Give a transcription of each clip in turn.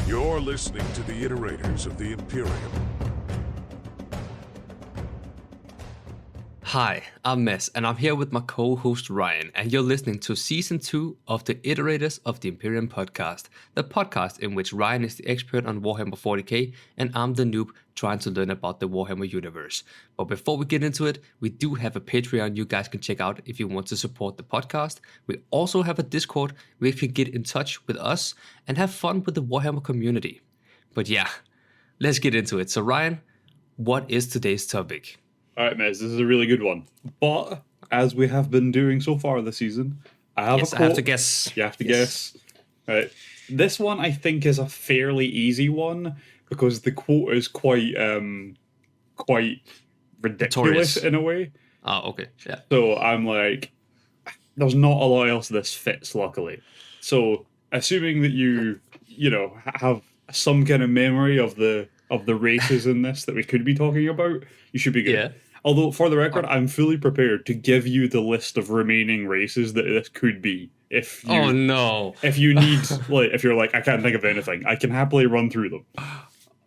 You're listening to the Iterators of the Imperium. Hi, I'm Mess, and I'm here with my co-host Ryan, and you're listening to Season 2 of the Iterators of the Imperium podcast, the podcast in which Ryan is the expert on Warhammer 40K, and I'm the noob trying to learn about the Warhammer universe. But before we get into it, we do have a Patreon you guys can check out if you want to support the podcast. We also have a Discord where you can get in touch with us and have fun with the Warhammer community. But yeah, let's get into it. So Ryan, what is today's topic? All right, Mez, this is a really good one. But as we have been doing so far this season, I have a quote. I have to guess. You have to guess. All right. This one I think is a fairly easy one because the quote is quite ridiculous in a way. Oh, okay. Yeah. So I'm like, there's not a lot else this fits, luckily. So assuming that you have some kind of memory of the races in this that we could be talking about, you should be good. Yeah. Although, for the record, I'm fully prepared to give you the list of remaining races that this could be. If you need, like, if you're like, I can't think of anything, I can happily run through them.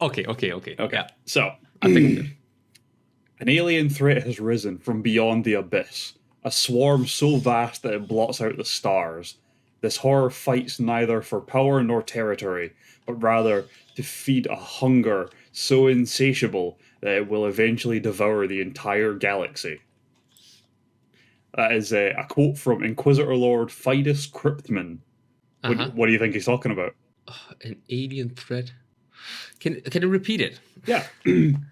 Okay. Yeah. So, I think an alien threat has risen from beyond the abyss. A swarm so vast that it blots out the stars. This horror fights neither for power nor territory, but rather to feed a hunger so insatiable that it will eventually devour the entire galaxy. That is a quote from Inquisitor Lord Fidus Cryptman. What do you think he's talking about? An alien threat? Can you repeat it? Yeah. An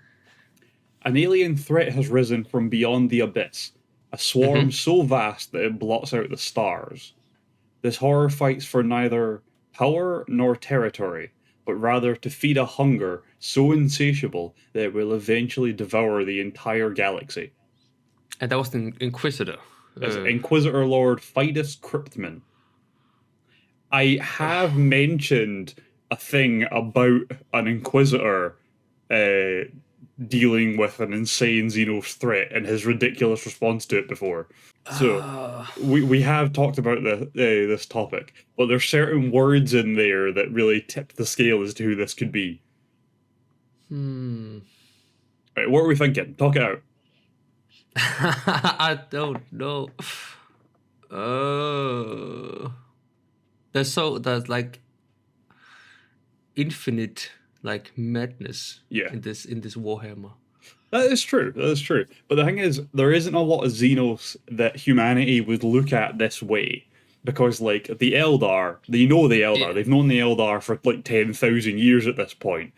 alien threat has risen from beyond the abyss. A swarm so vast that it blots out the stars. This horror fights for neither power nor territory, but rather to feed a hunger so insatiable that it will eventually devour the entire galaxy. And that was the Inquisitor. Inquisitor Lord Fidus Cryptman. I have mentioned a thing about an Inquisitor dealing with an insane Xenos threat and his ridiculous response to it before. So we have talked about this topic, but there's certain words in there that really tip the scale as to who this could be. Right, what are we thinking? Talk it out. I don't know. There's like infinite like madness in this Warhammer. That is true. But the thing is, there isn't a lot of Xenos that humanity would look at this way. Because, like, the Eldar, they know the Eldar. Yeah. They've known the Eldar for, like, 10,000 years at this point.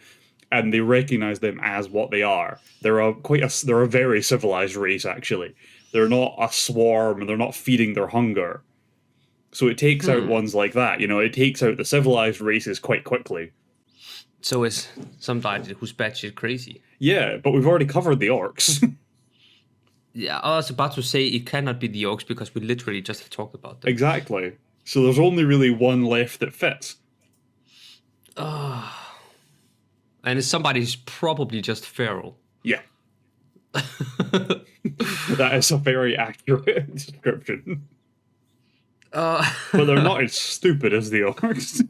And they recognize them as what they are. They're a very civilized race, actually. They're not a swarm, and they're not feeding their hunger. So it takes out ones like that. It takes out the civilized races quite quickly. So is some guy who's batshit crazy. Yeah, but we've already covered the orcs. Yeah, I was about to say it cannot be the orcs because we literally just talked about them. Exactly. So there's only really one left that fits. And it's somebody who's probably just feral. Yeah. That is a very accurate description. But they're not as stupid as the orcs.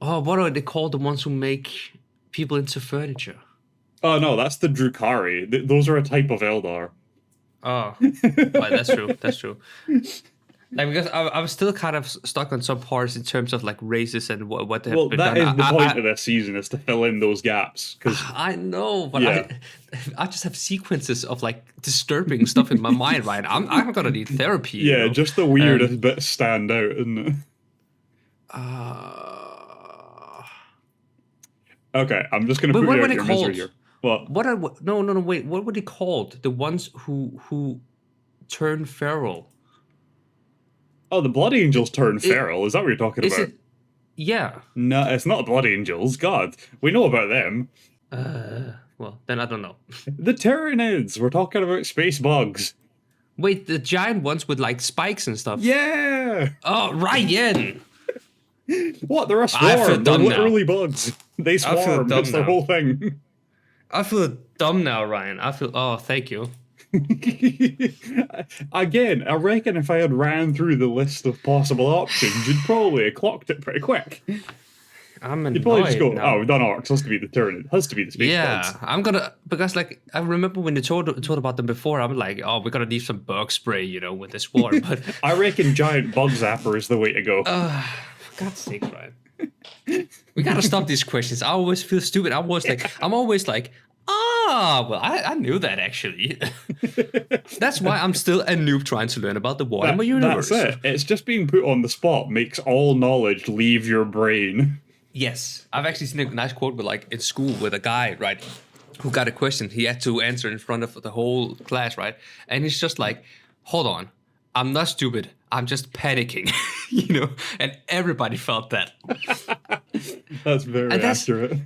Oh, what are they called? The ones who make people into furniture? Oh, no, that's the Drukhari. Those are a type of Eldar. Oh, well, that's true. Like, because I was still kind of stuck on some parts in terms of like races and what they have been done. Well, that is the point of this season, is to fill in those gaps. I know, but I just have sequences of like disturbing stuff in my mind, right? I'm gonna need therapy. Yeah, just the weirdest bits stand out, isn't it? Okay, I'm just gonna put you out your misery here. What? No, wait. What were they called? The ones who turn feral. Oh, the Blood Angels turn feral. Is that what you're talking about? Yeah. No, it's not Blood Angels. God, we know about them. Well, then I don't know. The Tyranids. We're talking about space bugs. Wait, the giant ones with like spikes and stuff. Yeah. Oh, Ryan. What? They're a swarm. They're literally bugs. They swarm. That's their whole thing. I feel dumb now, Ryan. Oh, thank you. Again, I reckon if I had ran through the list of possible options, you'd probably have clocked it pretty quick. I'm You'd probably just annoyed go, now. "Oh, done orcs. Has to be the Tyranid. Has to be the space Yeah, gods." I'm gonna, because like I remember when they told about them before, I'm like, oh, we're gonna need some bug spray, with this war. But I reckon giant bug zapper is the way to go. for God's sake, Ryan, we gotta stop these questions. I always feel stupid. I'm always like, well, I knew that actually. That's why I'm still a noob trying to learn about the Warhammer universe. That's it. It's just being put on the spot makes all knowledge leave your brain. Yes, I've actually seen a nice quote with like in school with a guy, right, who got a question he had to answer in front of the whole class, right, and he's just like, hold on, I'm not stupid, I'm just panicking, and everybody felt that. That's very accurate.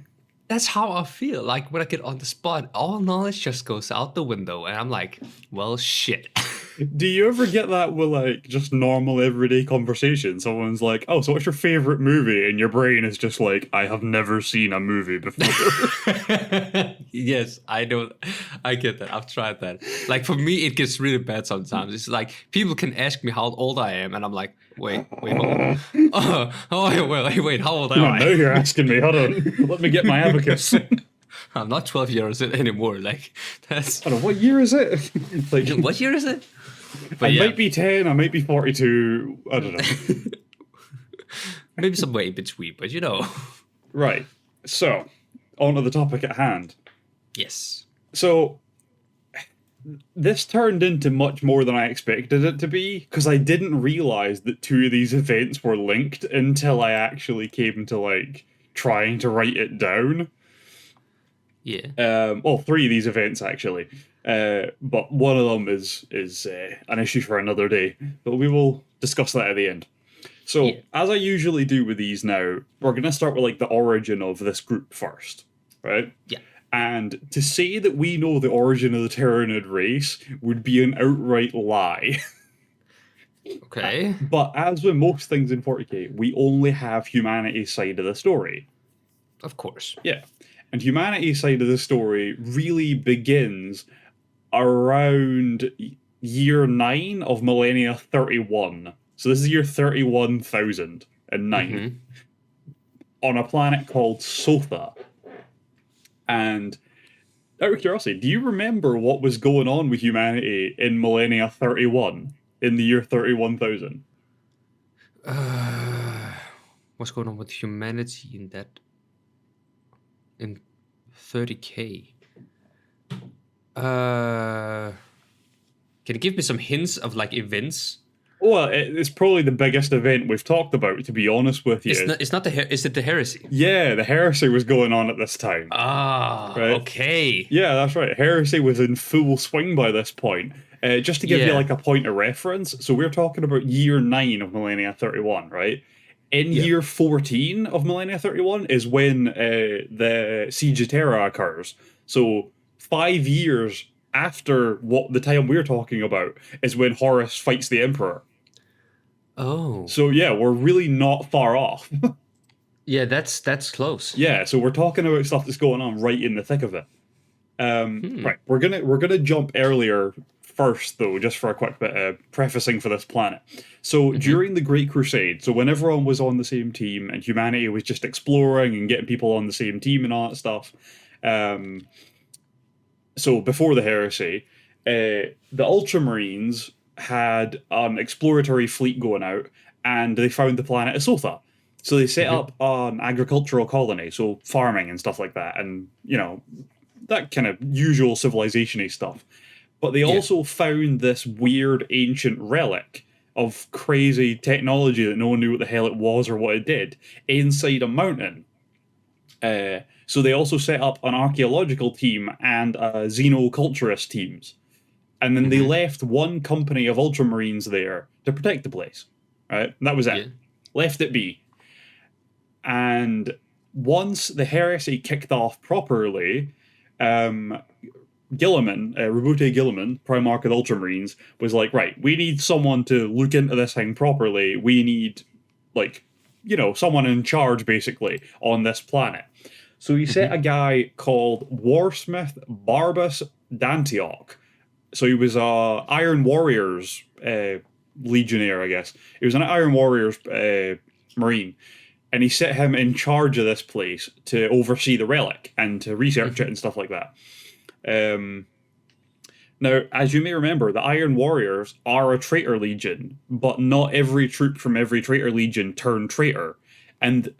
That's how I feel. Like when I get on the spot, all knowledge just goes out the window, and I'm like, well, shit. Do you ever get that with like just normal everyday conversation? Someone's like, "Oh, so what's your favorite movie?" And your brain is just like, "I have never seen a movie before." Yes, I know. I get that. I've tried that. Like for me, it gets really bad sometimes. It's like people can ask me how old I am, and I'm like, wait, hold on. Wait, how old am I? Now you're asking me. Hold on. Let me get my abacus. I'm not 12 years anymore. Like that's. I don't know, what year is it? Like, what year is it? But I might be 10. I might be 42. I don't know. Maybe somewhere in between, but Right. So, on to the topic at hand. Yes. So, this turned into much more than I expected it to be, because I didn't realize that two of these events were linked until I actually came to, like, trying to write it down. Yeah. Well, three of these events, actually. But one of them is an issue for another day. But we will discuss that at the end. So, as I usually do with these now, we're going to start with, like, the origin of this group first, right? Yeah. And to say that we know the origin of the Tyranid race would be an outright lie. Okay. But as with most things in 40k, we only have humanity's side of the story. Of course. Yeah. And humanity's side of the story really begins around year 9 of millennia 31. So this is year 31,009. Mm-hmm. On a planet called Sotha. And out of curiosity, do you remember what was going on with humanity in millennia 31, in the year 31,000? What's going on with humanity in that? In 30k? Can you give me some hints of like events? Well, it's probably the biggest event we've talked about, to be honest with you. Is it the heresy? Yeah, the heresy was going on at this time. Ah, right? Okay. Yeah, that's right. Heresy was in full swing by this point. Just to give you like a point of reference, so we're talking about year 9 of millennia 31, right? In year 14 of millennia 31 is when the Siege of Terra occurs. So 5 years after what the time we're talking about is when Horus fights the Emperor. Oh. So yeah, we're really not far off. Yeah, that's close. Yeah, so we're talking about stuff that's going on right in the thick of it. Right, we're gonna jump earlier first though, just for a quick bit of prefacing for this planet. So during the Great Crusade, so when everyone was on the same team and humanity was just exploring and getting people on the same team and all that stuff. So before the heresy, the Ultramarines had an exploratory fleet going out, and they found the planet of Sotha. So they set up an agricultural colony, so farming and stuff like that, and, that kind of usual civilization-y stuff. But they also found this weird ancient relic of crazy technology that no one knew what the hell it was or what it did inside a mountain. So they also set up an archaeological team and xenoculturist teams. And then they left one company of Ultramarines there to protect the place. Right? And that was it. Yeah. Left it be. And once the heresy kicked off properly, Gilliman, Rabute Gilliman, Primarch of the Ultramarines, was like, right, we need someone to look into this thing properly. We need, someone in charge, basically, on this planet. So he set a guy called Warsmith Barbas d'Antioch So he was a Iron Warriors legionnaire, I guess. He was an Iron Warriors Marine, and he set him in charge of this place to oversee the relic and to research it and stuff like that. Now, as you may remember, the Iron Warriors are a traitor legion, but not every troop from every traitor legion turned traitor. And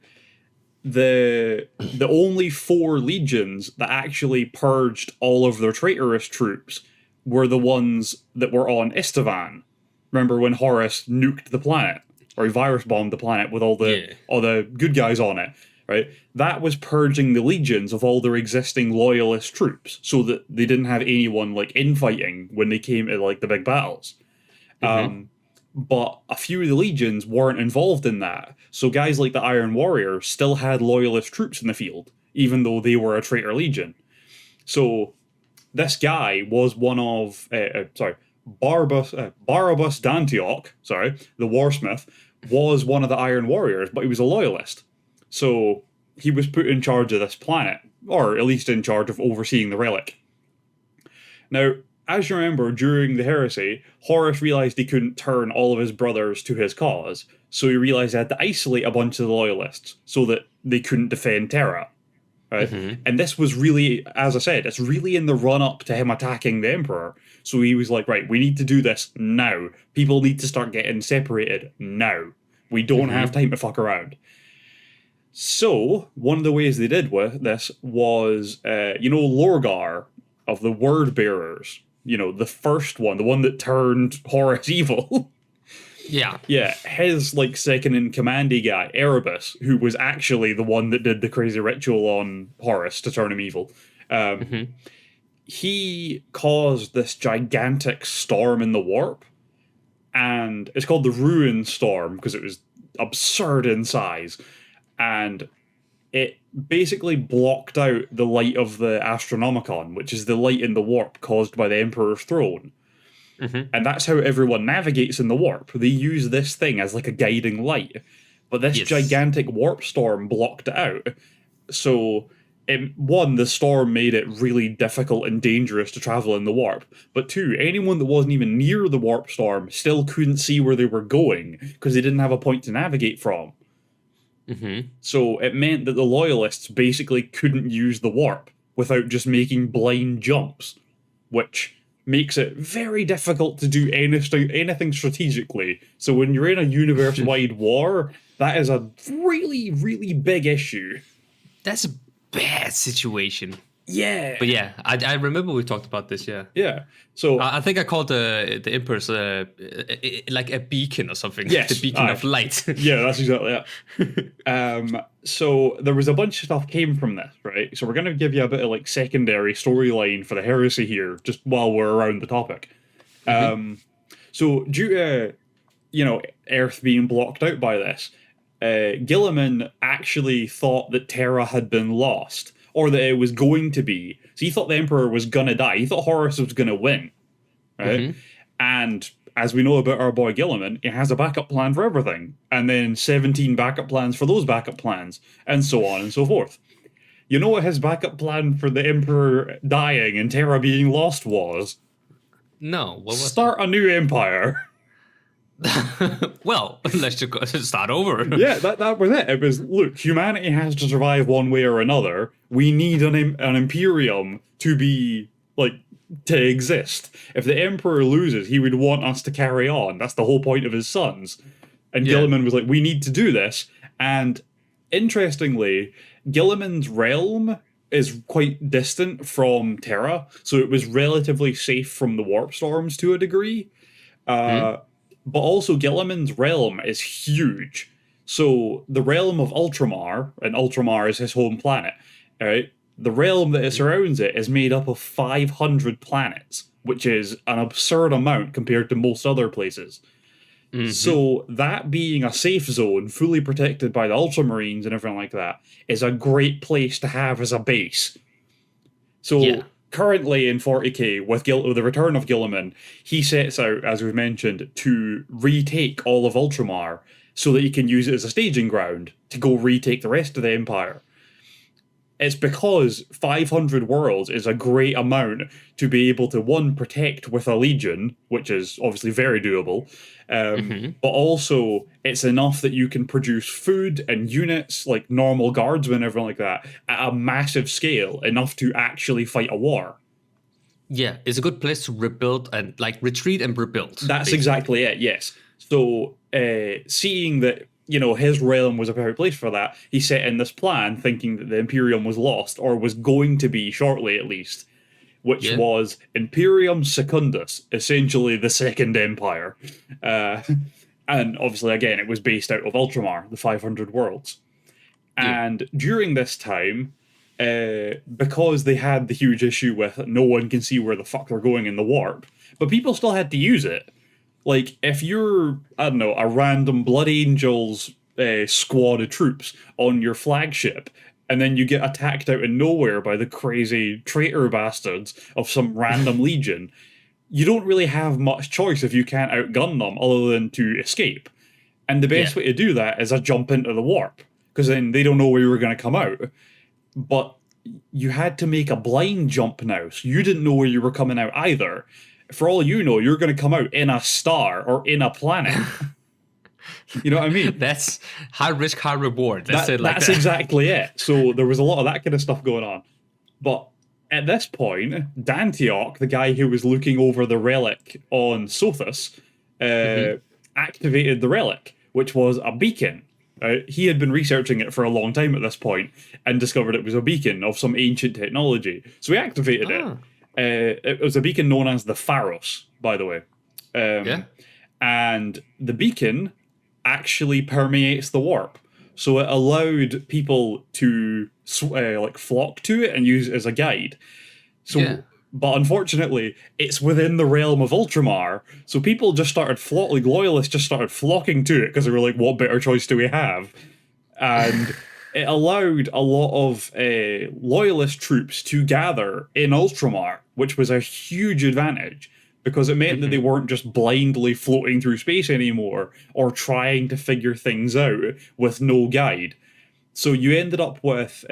the only 4 legions that actually purged all of their traitorous troops were the ones that were on Estevan. Remember when Horus nuked the planet, or he virus bombed the planet with all the good guys on it, right? That was purging the legions of all their existing loyalist troops, so that they didn't have anyone like infighting when they came to like the big battles. But a few of the legions weren't involved in that, so guys like the Iron Warriors still had loyalist troops in the field, even though they were a traitor legion. So this guy was one of Barabbas Dantioch, the Warsmith, was one of the Iron Warriors, but he was a loyalist. So he was put in charge of this planet, or at least in charge of overseeing the relic. Now, as you remember, during the heresy, Horus realized he couldn't turn all of his brothers to his cause, so he realized he had to isolate a bunch of the loyalists so that they couldn't defend Terra. Right? And this was really, as I said, it's really in the run-up to him attacking the Emperor. So he was like, right, we need to do this now. People need to start getting separated now. We don't have time to fuck around. So, one of the ways they did with this was, Lorgar of the Word Bearers. The first one, the one that turned Horus evil. Yeah. Yeah, his, second-in-commandy guy, Erebus, who was actually the one that did the crazy ritual on Horus to turn him evil, he caused this gigantic storm in the warp, and it's called the Ruin Storm because it was absurd in size, and it basically blocked out the light of the Astronomicon, which is the light in the warp caused by the Emperor's throne. And that's how everyone navigates in the warp. They use this thing as like a guiding light. But this gigantic warp storm blocked it out. So, one, the storm made it really difficult and dangerous to travel in the warp. But 2, anyone that wasn't even near the warp storm still couldn't see where they were going because they didn't have a point to navigate from. So it meant that the loyalists basically couldn't use the warp without just making blind jumps, which makes it very difficult to do anything strategically. So when you're in a universe-wide war, that is a really, really big issue. That's a bad situation. Yeah. But yeah, I remember we talked about this, yeah. Yeah. So I think I called the Emperor's like a beacon or something. Yes. The beacon of light. Yeah, that's exactly it. So there was a bunch of stuff came from this, right? So we're going to give you a bit of like secondary storyline for the heresy here, just while we're around the topic. So due to, Earth being blocked out by this, Gilliman actually thought that Terra had been lost, or that it was going to be. So he thought the Emperor was going to die. He thought Horus was going to win, right? And as we know about our boy Gilliman, he has a backup plan for everything. And then 17 backup plans for those backup plans, and so on and so forth. You know what his backup plan for the Emperor dying and Terra being lost was? No, what was Start a new empire. Well, let's just start over. Yeah, that was it. It was, look, humanity has to survive one way or another. We need an Imperium to be, to exist. If the Emperor loses, he would want us to carry on. That's the whole point of his sons. And Gilliman was like, we need to do this. And interestingly, Gilliman's realm is quite distant from Terra, so it was relatively safe from the warp storms to a degree. But also Gilliman's realm is huge. So the realm of Ultramar, and Ultramar is his home planet, right? The realm that it surrounds it is made up of 500 planets, which is an absurd amount compared to most other places. So that being a safe zone, fully protected by the Ultramarines and everything like that, is a great place to have as a base. So currently in 40k, with the return of Gilliman, he sets out, as we've mentioned, to retake all of Ultramar so that he can use it as a staging ground to go retake the rest of the Empire. It's because 500 worlds is a great amount to be able to, one, protect with a legion, which is obviously very doable, but also it's enough that you can produce food and units, like normal guardsmen and everything like that, at a massive scale, enough to actually fight a war. Yeah, it's a good place to rebuild and like retreat and rebuild. That's basically. exactly it, yes. So seeing that, his realm was a perfect place for that, he set in this plan thinking that the Imperium was lost, or was going to be shortly at least, which was Imperium Secundus, essentially the Second Empire. And obviously, again, it was based out of Ultramar, the 500 worlds. And during this time, because they had the huge issue with no one can see where the fuck they're going in the warp, but people still had to use it. Like, if you're, I don't know, a random Blood Angels squad of troops on your flagship, and then you get attacked out of nowhere by the crazy traitor bastards of some random legion, you don't really have much choice if you can't outgun them other than to escape. And the best way to do that is a jump into the warp, because then they don't know where you were going to come out. But you had to make a blind jump now, so you didn't know where you were coming out either. For all you know, you're going to come out in a star or in a planet. You know what I mean? That's high risk, high reward. That's exactly it. So there was a lot of that kind of stuff going on. But at this point, Dantiok, the guy who was looking over the relic on Sothis, activated the relic, which was a beacon. He had been researching it for a long time at this point and discovered it was a beacon of some ancient technology. So he activated it. It was a beacon known as the Pharos, by the way. And the beacon actually permeates the warp. So it allowed people to flock to it and use it as a guide. So, but unfortunately, it's within the realm of Ultramar. So people just started loyalists just started flocking to it because they were like, "What better choice do we have?" And it allowed a lot of loyalist troops to gather in Ultramar, which was a huge advantage, because it meant that they weren't just blindly floating through space anymore or trying to figure things out with no guide. So you ended up with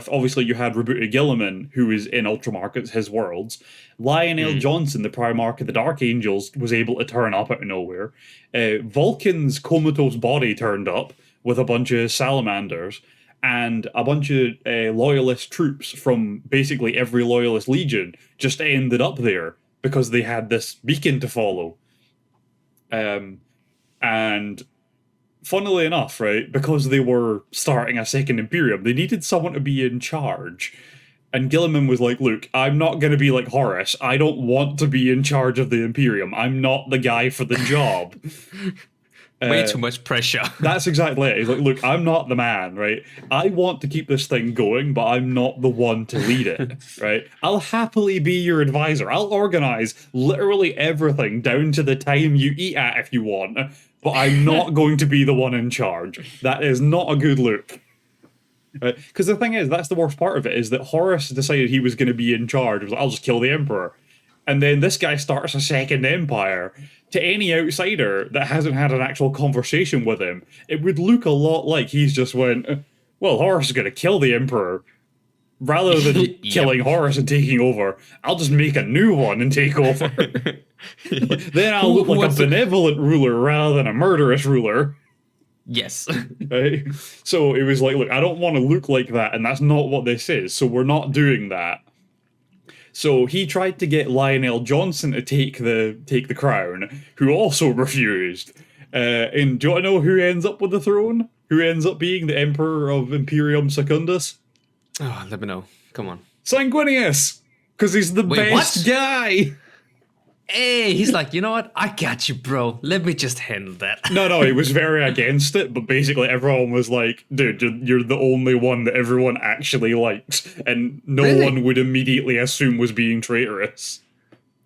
obviously you had Rebooted Gilliman, who was in Ultramar, it's his worlds. Lionel Johnson, the Primarch of the Dark Angels, was able to turn up out of nowhere. Vulcan's comatose body turned up with a bunch of salamanders, and a bunch of loyalist troops from basically every loyalist legion just ended up there because they had this beacon to follow. And funnily enough, right, because they were starting a second Imperium, they needed someone to be in charge. And Gilliman was like, "Look, I'm not going to be like Horus. I don't want to be in charge of the Imperium. I'm not the guy for the job." Way too much pressure. That's exactly it. He's like, "Look, I'm not the man, right? I want to keep this thing going, but I'm not the one to lead it, right? I'll happily be your advisor. I'll organize literally everything down to the time you eat at if you want, but I'm not going to be the one in charge. That is not a good look." Because the thing is, that's the worst part of it, is that Horus decided he was going to be in charge. He was like, "I'll just kill the Emperor." And then this guy starts a second empire. To any outsider that hasn't had an actual conversation with him, it would look a lot like he's just went, "Well, Horus is going to kill the Emperor. Rather than killing Horus and taking over, I'll just make a new one and take over. Then I'll look like a benevolent ruler rather than a murderous ruler." Yes. Right? So it was like, "Look, I don't want to look like that, and that's not what this is, so we're not doing that." So he tried to get Lionel Johnson to take the crown, who also refused. And do you want to know who ends up with the throne? Who ends up being the Emperor of Imperium Secundus? Oh, let me know. Come on. Sanguinius! Because he's the best guy! Hey, he's like, "You know what? I got you, bro. Let me just handle that." No, he was very against it, but basically everyone was like, "Dude, you're the only one that everyone actually likes," and no one would immediately assume was being traitorous.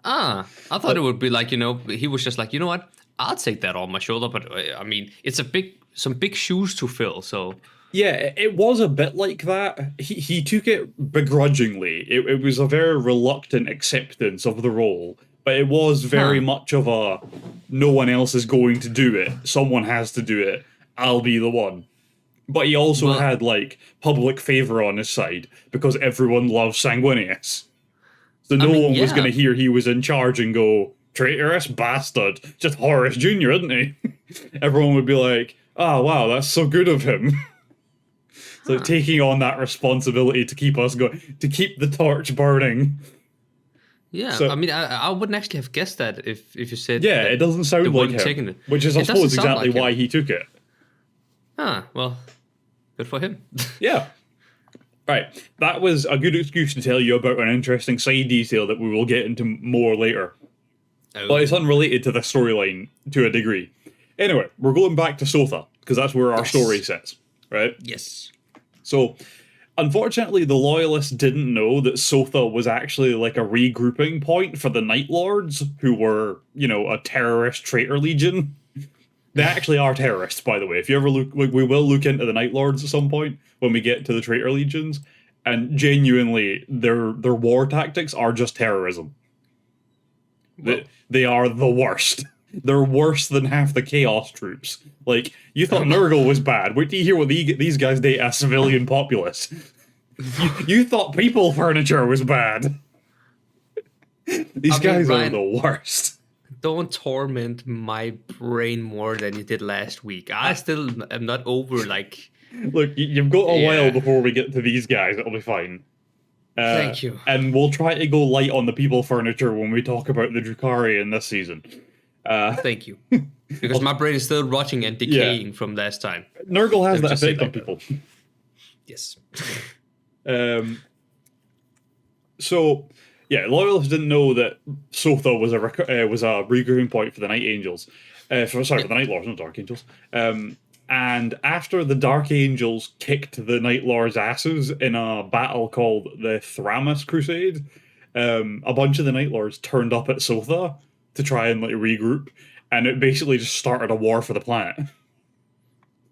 I thought it would be like, he was just like, "You know what? I'll take that on my shoulder," but I mean, it's some big shoes to fill, so... Yeah, it was a bit like that. He took it begrudgingly. It was a very reluctant acceptance of the role. But it was very much of a, no one else is going to do it. Someone has to do it. I'll be the one. But he also Well- had, like, public favor on his side because everyone loves Sanguinius. So no mean, one was yeah. going to hear he was in charge and go, traitorous bastard, just Horace Jr., isn't he? Everyone would be like, oh, wow, that's so good of him. So taking on that responsibility to keep us going, to keep the torch burning. Yeah, So- I mean, I wouldn't actually have guessed that if you said. Yeah, that it doesn't sound the like one him, taking it. which is, I It doesn't suppose, sound exactly like why him. he took it. Well, good for him. Yeah. Right. That was a good excuse to tell you about an interesting side detail that we will get into more later. But it's unrelated to the storyline to a degree. Anyway, we're going back to Sotha, because that's where our Yes. story sits, right? Yes. So, unfortunately, the Loyalists didn't know that Sotha was actually like a regrouping point for the Night Lords, who were, a terrorist traitor legion. They actually are terrorists, by the way. If you ever look, we will look into the Night Lords at some point when we get to the traitor legions, and genuinely, their war tactics are just terrorism. They are the worst. They're worse than half the Chaos troops. Like, you thought Nurgle was bad. Wait till you hear what these guys did a civilian populace. You thought people furniture was bad. These guys Ryan, are the worst. Don't torment my brain more than you did last week. I still am not over, like... Look, you've got a Yeah. while before we get to these guys. It'll be fine. Thank you. And we'll try to go light on the people furniture when we talk about the Drukhari in this season. Thank you. Because my brain is still rotting and decaying from last time. Nurgle has that Just say effect on like that. people. Yes. So, yeah, Loyalists didn't know that Sotha was a regrouping point for the Night Angels. For the Night Lords, not Dark Angels. And after the Dark Angels kicked the Night Lords' asses in a battle called the Thramas Crusade, a bunch of the Night Lords turned up at Sotha to try and regroup, and it basically just started a war for the planet.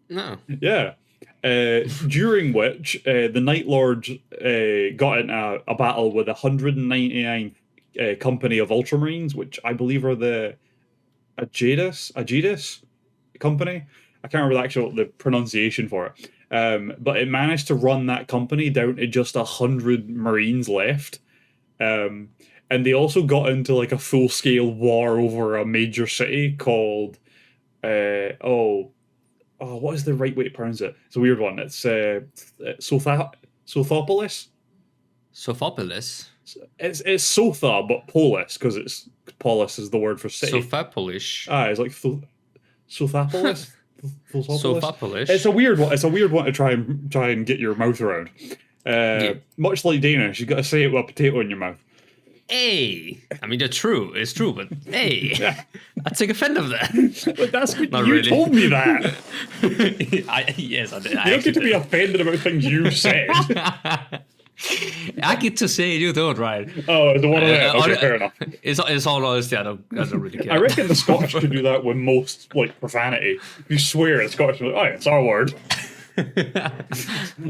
No. Yeah. During which the Night Lords got in a battle with 199 company of Ultramarines, which I believe are the Aegis company. I can't remember the pronunciation for it. But it managed to run that company down to just 100 Marines left. And they also got into a full-scale war over a major city called what is the right way to pronounce it? It's a weird one. It's Sothopolis. Sophopolis. It's Sotha, but Polis, because it's polis is the word for city. Sophopolis. It's like Sothopolis. Sophopolis. It's a weird one. It's a weird one to try and get your mouth around. Much like Danish, you got to say it with a potato in your mouth. Hey, I mean, it's true, but hey, I take offense of that. But that's good. Not You really. told me that. Yes, I did. You don't get to be offended about things you said. I get to say it, you don't, right? Oh, it's one of them. Okay, fair enough. It's all honesty. I don't really care. I reckon the Scottish could do that with most profanity. If you swear, the Scottish will be like, oh, it's our word. I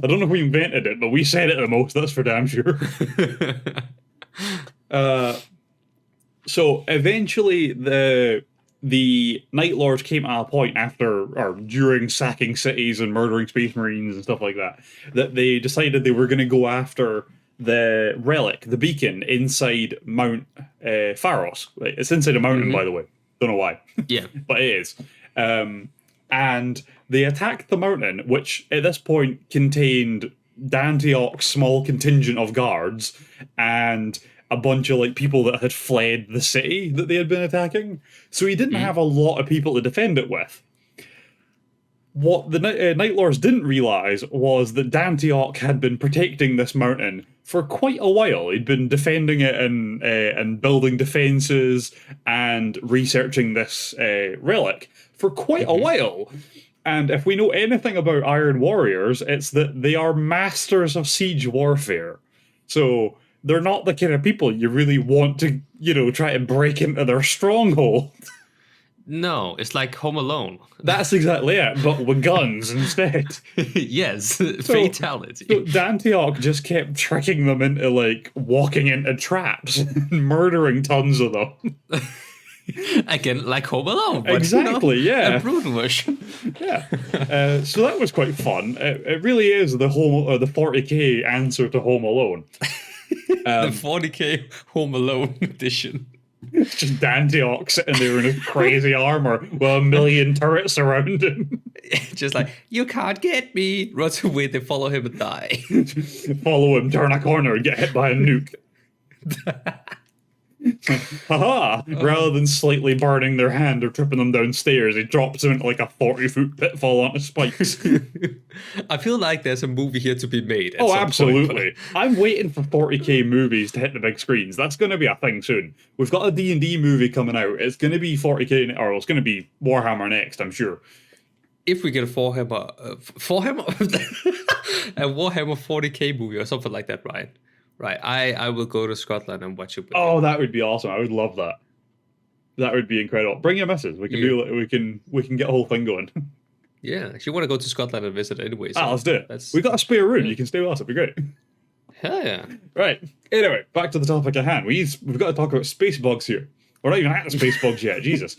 don't know who invented it, but we said it the most. That's for damn sure. So eventually the Night Lords came at a point during sacking cities and murdering Space Marines and stuff like that they decided they were going to go after the relic, the beacon inside Mount Pharos. It's inside a mountain, by the way. Don't know why. Yeah. But it is. And they attacked the mountain, which at this point contained Dantioc's small contingent of guards and a bunch of people that had fled the city that they had been attacking. So he didn't have a lot of people to defend it with. What the Night Lords didn't realise was that Dantioch had been protecting this mountain for quite a while. He'd been defending it and building defences and researching this relic for quite a while. And if we know anything about Iron Warriors, it's that they are masters of siege warfare. So they're not the kind of people you really want to, try to break into their stronghold. No, it's like Home Alone. That's exactly it, but with guns instead. Yes, fatality. So Dantioch just kept tricking them into walking into traps and murdering tons of them. Again, like Home Alone. But, Exactly, yeah. A brutal version. Yeah. So that was quite fun. It really is the 40K answer to Home Alone. The 40K Home Alone edition. It's just Dantioch sitting there in his crazy armor with a million turrets around him. Just like, you can't get me. Runs away, they follow him and die. Follow him, turn a corner, and get hit by a nuke. Haha! Rather than slightly burning their hand or tripping them downstairs, he drops them into like a 40-foot pitfall onto spikes. I feel like there's a movie here to be made. Oh, absolutely. I'm waiting for 40K movies to hit the big screens. That's going to be a thing soon. We've got a D&D movie coming out. It's going to be 40K, or it's going to be Warhammer next, I'm sure. If we get a Warhammer a Warhammer 40K movie or something like that, Ryan. Right, I will go to Scotland and watch it. Oh, that would be awesome! I would love that. That would be incredible. Bring your missus. We can we can get a whole thing going. Yeah, if you want to go to Scotland and visit anyway. So let's do it. We've got a spare room. You can stay with us. It'd be great. Hell yeah! Right. Anyway, back to the topic at hand. We've got to talk about space bugs here. We're not even at the space bugs yet. Jesus.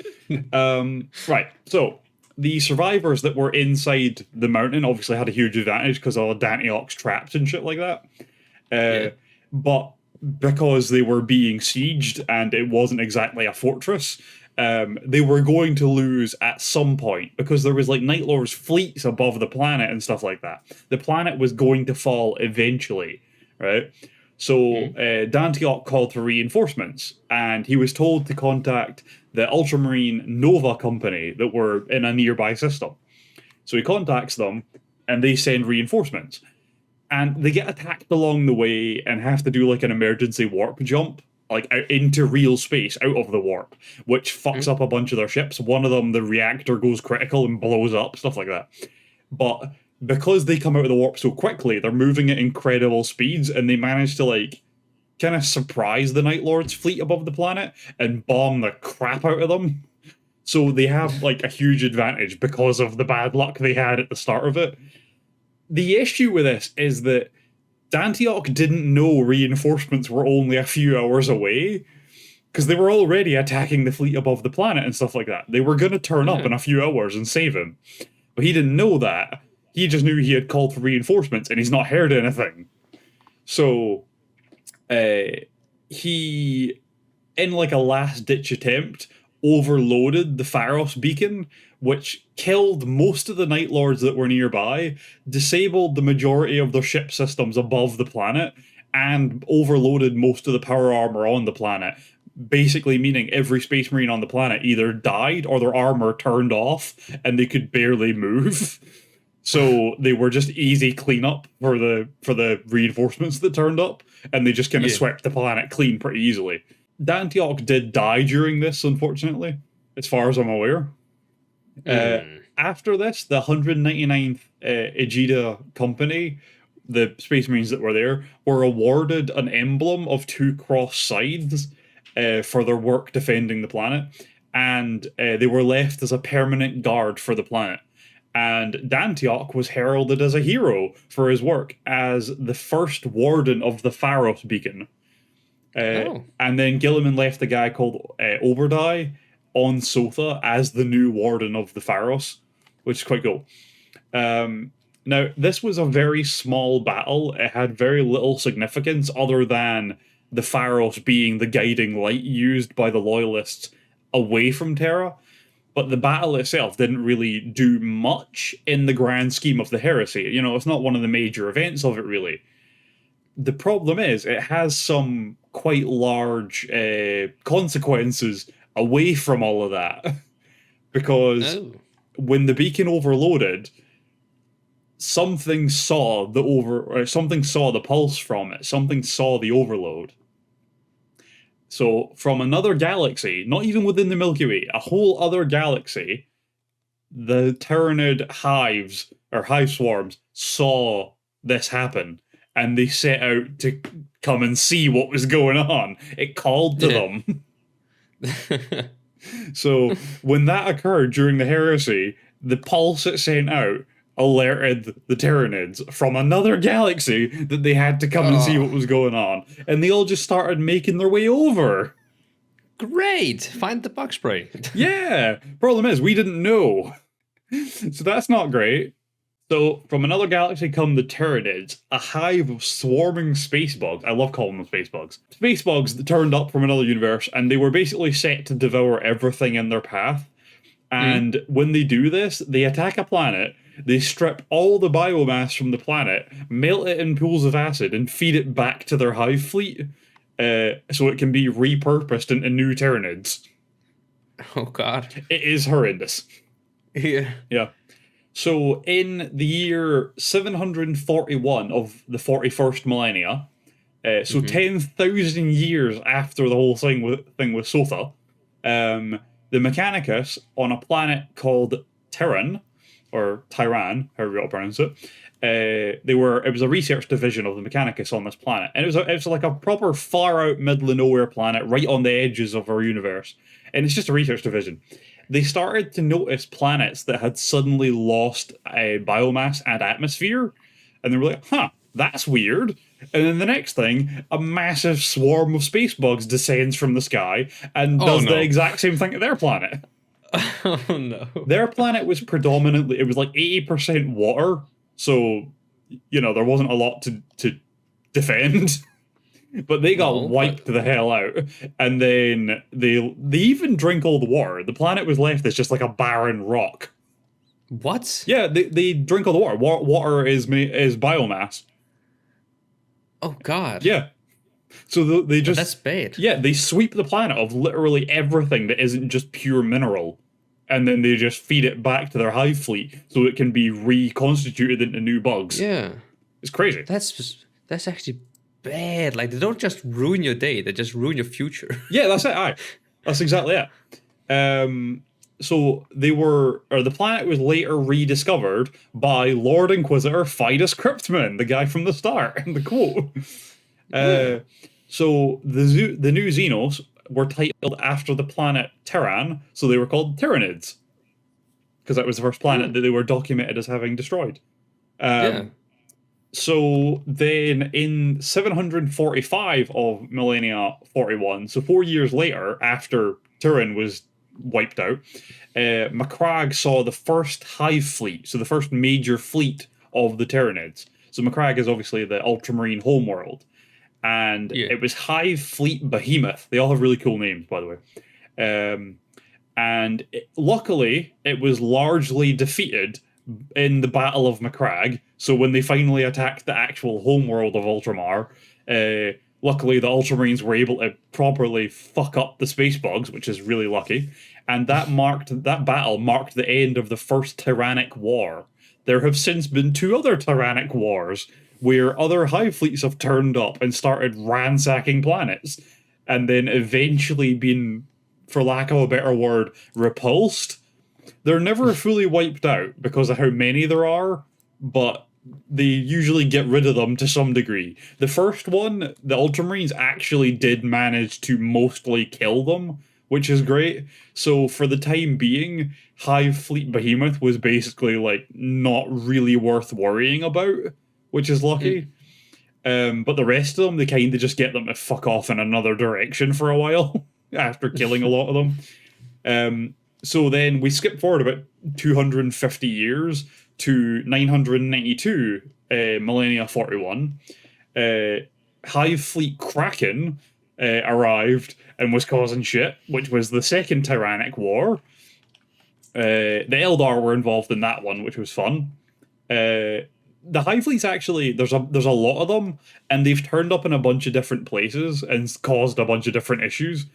Right. So the survivors that were inside the mountain obviously had a huge advantage because all the Dantioch's trapped and shit like that. But because they were being sieged and it wasn't exactly a fortress, they were going to lose at some point because there was like Night Lord's fleets above the planet and stuff like that. The planet was going to fall eventually, right? So Dantioch called for reinforcements, and he was told to contact the Ultramarine Nova Company that were in a nearby system. So he contacts them, and they send reinforcements. And they get attacked along the way and have to do like an emergency warp jump, like out into real space, out of the warp, which fucks up a bunch of their ships. One of them, the reactor goes critical and blows up, stuff like that. But because they come out of the warp so quickly, they're moving at incredible speeds, and they manage to like kind of surprise the Night Lord's fleet above the planet and bomb the crap out of them. So they have like a huge advantage because of the bad luck they had at the start of it. The issue with this is that Dantioch didn't know reinforcements were only a few hours away, because they were already attacking the fleet above the planet and stuff like that. They were going to turn up in a few hours and save him. But he didn't know that. He just knew he had called for reinforcements, and he's not heard anything. So, he, in like a last-ditch attempt, overloaded the Pharos beacon, which killed most of the Night Lords that were nearby, disabled the majority of their ship systems above the planet, and overloaded most of the power armor on the planet. Basically meaning every Space Marine on the planet either died or their armor turned off and they could barely move. So they were just easy cleanup for the reinforcements that turned up, and they just kind of swept the planet clean pretty easily. Dantioch did die during this, unfortunately, as far as I'm aware. After this, the 199th Aegida Company, the Space Marines that were there, were awarded an emblem of 2 cross scythes for their work defending the planet, and they were left as a permanent guard for the planet. And Dantioch was heralded as a hero for his work as the first warden of the Pharos beacon. And then Gilliman left a guy called Oberdai on Sotha as the new warden of the Pharos, which is quite cool. Now, this was a very small battle. It had very little significance other than the Pharos being the guiding light used by the Loyalists away from Terra. But the battle itself didn't really do much in the grand scheme of the heresy. You know, it's not one of the major events of it, really. The problem is, it has some quite large consequences away from all of that. Because when the beacon overloaded, something saw the pulse from it. Something saw the overload. So from another galaxy, not even within the Milky Way, a whole other galaxy, the Tyranid hives, or hive swarms, saw this happen. And they set out to come and see what was going on. It called to them. So when that occurred during the heresy, the pulse it sent out alerted the Tyranids from another galaxy that they had to come and see what was going on. And they all just started making their way over. Great! Find the bug spray. Yeah. Problem is, we didn't know. So that's not great. So, from another galaxy come the Tyranids, a hive of swarming space bugs. I love calling them space bugs. Space bugs that turned up from another universe, and they were basically set to devour everything in their path. And when they do this, they attack a planet, they strip all the biomass from the planet, melt it in pools of acid, and feed it back to their hive fleet, so it can be repurposed into new Tyranids. Oh god. It is horrendous. Yeah. Yeah. So, in the year 741 of the 41st millennia, 10,000 years after the whole thing with Sotha, the Mechanicus on a planet called Tyran, or Tyran, however you want to pronounce it, it was a research division of the Mechanicus on this planet. And it was like a proper far out middle of nowhere planet right on the edges of our universe. And it's just a research division. They started to notice planets that had suddenly lost biomass and atmosphere. And they were like, huh, that's weird. And then the next thing, a massive swarm of space bugs descends from the sky and does the exact same thing to their planet. Oh no. Their planet was predominantly, it was like 80% water. So, there wasn't a lot to defend. But they got wiped the hell out, and then they even drink all the water. The planet was left as just like a barren rock. What? Yeah, they drink all the water. Water is biomass. Oh god. Yeah. So they just... That's bad. Yeah, they sweep the planet of literally everything that isn't just pure mineral, and then they just feed it back to their hive fleet so it can be reconstituted into new bugs. Yeah. It's crazy. That's actually bad. Like, they don't just ruin your day, they just ruin your future. Yeah, that's it. Aye. That's exactly it. So the planet was later rediscovered by Lord Inquisitor Fidus Cryptman, the guy from the start, in the quote. So the new Xenos were titled after the planet Terran, so they were called Tyranids, because that was the first planet that they were documented as having destroyed. So then in 745 of Millennia 41, so 4 years later, after Turin was wiped out, Macragge saw the first hive fleet, so the first major fleet of the Tyranids. So Macragge is obviously the ultramarine homeworld. And it was Hive Fleet Behemoth. They all have really cool names, by the way. Luckily, it was largely defeated in the Battle of Macragge. So when they finally attacked the actual homeworld of Ultramar, luckily the Ultramarines were able to properly fuck up the space bugs, which is really lucky. And that battle marked the end of the first Tyrannic War. There have since been 2 other Tyrannic Wars, where other hive fleets have turned up and started ransacking planets, and then eventually been, for lack of a better word, repulsed. They're never fully wiped out because of how many there are, but they usually get rid of them to some degree. The first one, the Ultramarines actually did manage to mostly kill them, which is great. So for the time being, Hive Fleet Behemoth was basically like not really worth worrying about, which is lucky. But the rest of them, they kind of just get them to fuck off in another direction for a while after killing a lot of them. So then we skip forward about 250 years to 992, Millennia 41. Hive Fleet Kraken arrived and was causing shit, which was the second Tyrannic War. The Eldar were involved in that one, which was fun. The Hive Fleets actually, there's a lot of them, and they've turned up in a bunch of different places and caused a bunch of different issues.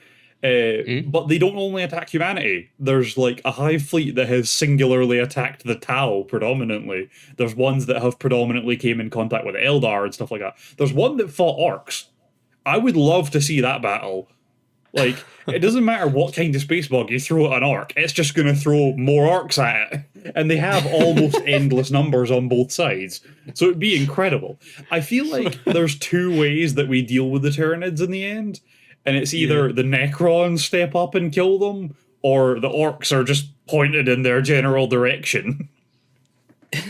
But they don't only attack humanity. There's like a Hive Fleet that has singularly attacked the Tau predominantly. There's ones that have predominantly came in contact with Eldar and stuff like that. There's one that fought orcs. I would love to see that battle. Like, it doesn't matter what kind of space bug you throw at an orc, it's just going to throw more orcs at it. And they have almost endless numbers on both sides. So it'd be incredible. I feel like there's 2 ways that we deal with the Tyranids in the end. And it's either the Necrons step up and kill them, or the orcs are just pointed in their general direction.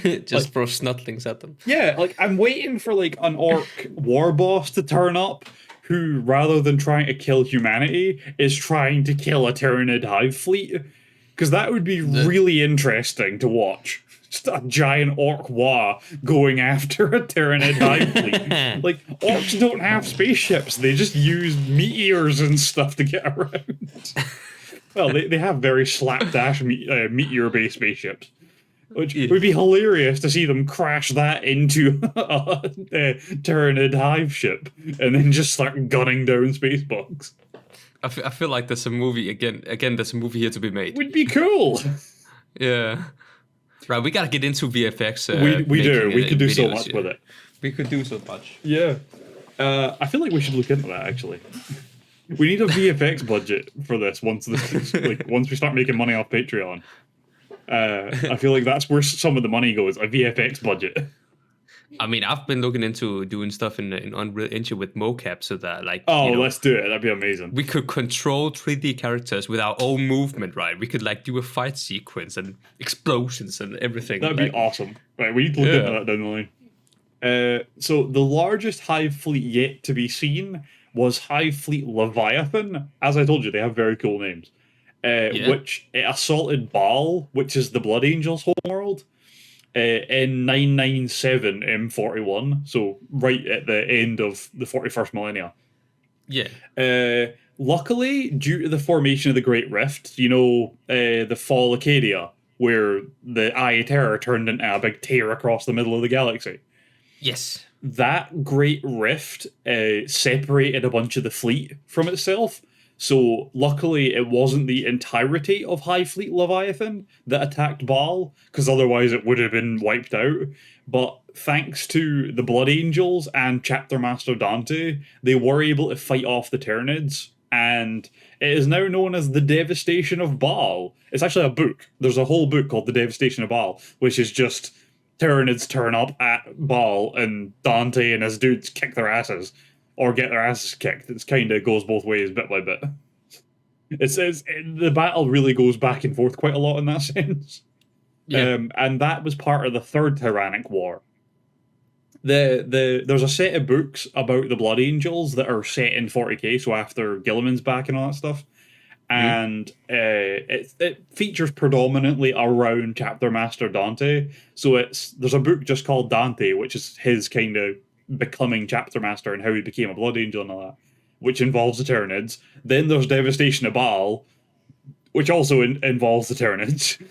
Just throw snutlings at them. Yeah, like, I'm waiting for, like, an orc war boss to turn up, who, rather than trying to kill humanity, is trying to kill a Tyranid hive fleet. Because that would be really interesting to watch. Just a giant orc wah going after a Tyranid hive fleet. Like, orcs don't have spaceships. They just use meteors and stuff to get around. Well, they have very slapdash meteor-based spaceships. Which would be hilarious to see them crash that into a Tyranid hive ship and then just start gunning down space bugs. I feel like there's a movie, again, there's a movie here to be made. Would be cool. Yeah. Right, we gotta get into VFX. We do. We could do so much with it. We could do so much. Yeah. I feel like we should look into that, actually. We need a VFX budget for this once we start making money off Patreon. I feel like that's where some of the money goes, a VFX budget. I mean, I've been looking into doing stuff in Unreal Engine with mocap so that, like, let's do it. That'd be amazing. We could control 3D characters with our own movement, right? We could, like, do a fight sequence and explosions and everything. That'd be awesome. Right, we need to look into that down the line. So the largest hive fleet yet to be seen was Hive Fleet Leviathan. As I told you, they have very cool names. Which assaulted Baal, which is the Blood Angels' homeworld, in 997 M41, so right at the end of the 41st millennia. Yeah. Luckily, due to the formation of the Great Rift, the Fall Acadia, where the Eye of Terror turned into a big tear across the middle of the galaxy. Yes. That Great Rift separated a bunch of the fleet from itself. So luckily it wasn't the entirety of Hive Fleet Leviathan that attacked Baal, because otherwise it would have been wiped out. But thanks to the Blood Angels and Chapter Master Dante, they were able to fight off the Tyranids, and it is now known as the Devastation of Baal. It's actually a book. There's a whole book called The Devastation of Baal, which is just Tyranids turn up at Baal and Dante and his dudes kick their asses. Or get their asses kicked. It kind of goes both ways, bit by bit. It says the battle really goes back and forth quite a lot in that sense. Yeah. And that was part of the Third Tyrannic War. There's a set of books about the Blood Angels that are set in 40k, so after Gilliman's back and all that stuff. And it features predominantly around Chapter Master Dante. So there's a book just called Dante, which is his kind of becoming Chapter Master and how he became a Blood Angel and all that, which involves the Tyranids. Then there's Devastation of Baal, which also involves the Tyranids.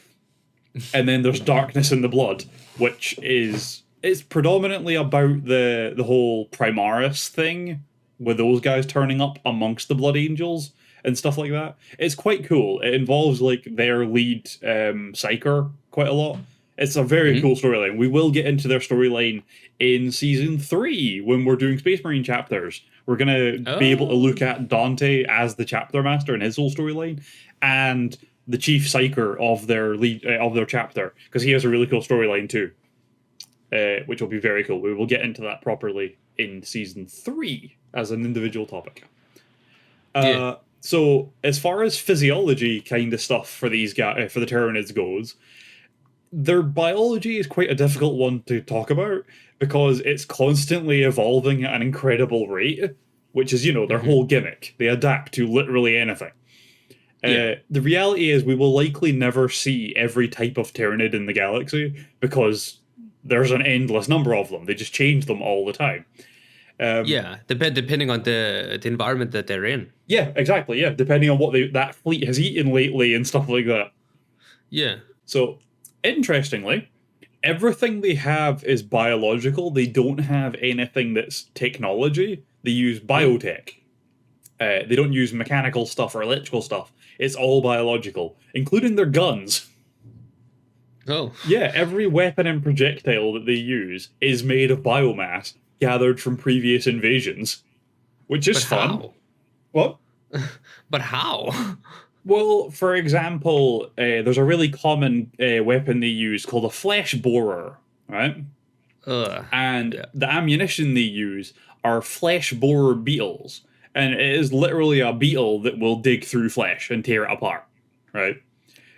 And then there's Darkness in the Blood, which is predominantly about the whole Primaris thing, with those guys turning up amongst the Blood Angels and stuff like that. It's quite cool. It involves like their lead psyker quite a lot. It's a very cool storyline. We will get into their storyline in Season 3 when we're doing Space Marine chapters. We're going to be able to look at Dante as the chapter master and his whole storyline, and the chief psyker of their lead of their chapter, because he has a really cool storyline too, which will be very cool. We will get into that properly in Season 3 as an individual topic. So as far as physiology kind of stuff for these guys, for the Tyranids goes, their biology is quite a difficult one to talk about because it's constantly evolving at an incredible rate, which is, their whole gimmick. They adapt to literally anything. The reality is we will likely never see every type of Tyranid in the galaxy because there's an endless number of them. They just change them all the time. Depending on the environment that they're in. Yeah, exactly. Yeah, depending on what that fleet has eaten lately and stuff like that. Yeah. So, interestingly, everything they have is biological. They don't have anything that's technology. They use biotech. They don't use mechanical stuff or electrical stuff. It's all biological, including their guns. Oh. Yeah, every weapon and projectile that they use is made of biomass gathered from previous invasions, which is fun. How? What? But how? Well, for example, there's a really common weapon they use called a flesh borer, right? And the ammunition they use are flesh borer beetles. And it is literally a beetle that will dig through flesh and tear it apart, right?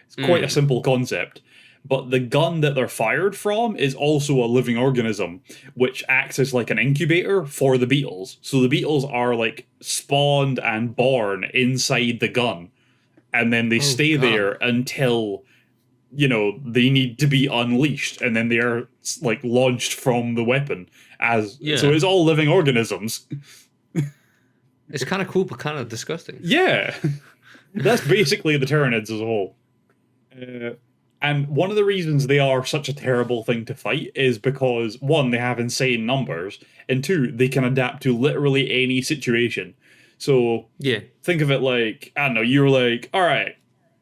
It's quite a simple concept. but the gun that they're fired from is also a living organism, which acts as like an incubator for the beetles. So the beetles are like spawned and born inside the gun, and then they Oh, stay God. there until they need to be unleashed, and then they are like launched from the weapon. So it's all living organisms. It's kind of cool, but kind of disgusting. Yeah, that's basically the Tyranids as a whole. And one of the reasons they are such a terrible thing to fight is because, one, they have insane numbers, and two, they can adapt to literally any situation. So Yeah. think of it like, I don't know, you're like, all right,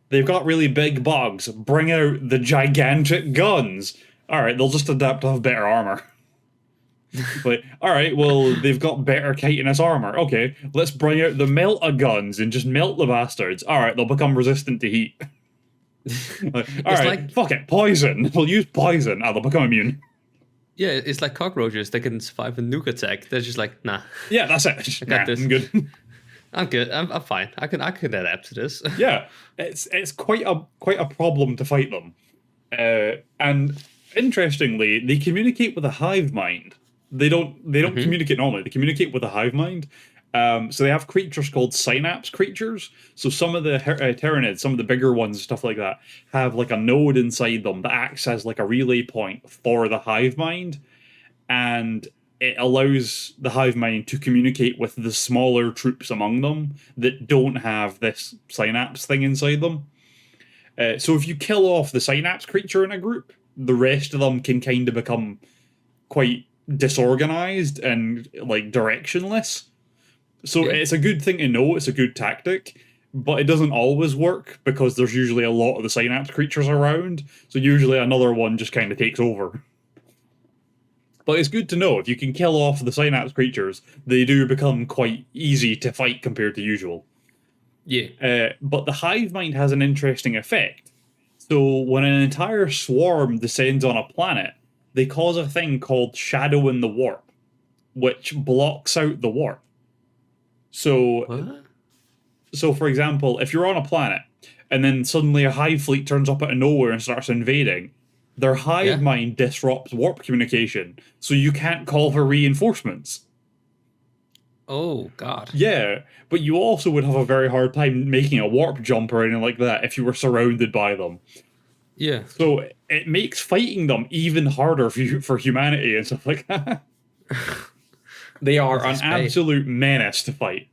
they've got really big bugs, bring out the gigantic guns. All right, they'll just adapt to have better armor. But, all right, well, they've got better chitinous armor. Okay, let's bring out the melt-a-guns and just melt the bastards. All right, they'll become resistant to heat. All right, fuck it, poison. We'll use poison. They'll become immune. Yeah, it's like cockroaches. They can survive a nuke attack. They're just like, nah. Yeah, that's it. I got this. I'm good. I'm good. I'm fine. I can adapt to this. Yeah, it's quite a problem to fight them. And interestingly, they communicate with a hive mind. They don't communicate normally. They communicate with a hive mind. So they have creatures called synapse creatures. So some of the Tyranids, some of the bigger ones, stuff like that, have like a node inside them that acts as like a relay point for the hive mind, and it allows the hive mind to communicate with the smaller troops among them that don't have this synapse thing inside them. So if you kill off the synapse creature in a group, the rest of them can kind of become quite disorganized and like directionless. So it's a good thing to know, it's a good tactic, but it doesn't always work because there's usually a lot of the synapse creatures around, so usually another one just kind of takes over. But it's good to know, if you can kill off the synapse creatures, they do become quite easy to fight compared to usual. Yeah. But the hive mind has an interesting effect. So when an entire swarm descends on a planet, they cause a thing called shadow in the warp, which blocks out the warp. So, What? so for example, if you're on a planet and then suddenly a hive fleet turns up out of nowhere and starts invading, their hive mind disrupts warp communication, so you can't call for reinforcements. Oh, God. Yeah, but you also would have a very hard time making a warp jump or anything like that if you were surrounded by them. Yeah. So it makes fighting them even harder for humanity and stuff like that. They are an absolute menace to fight.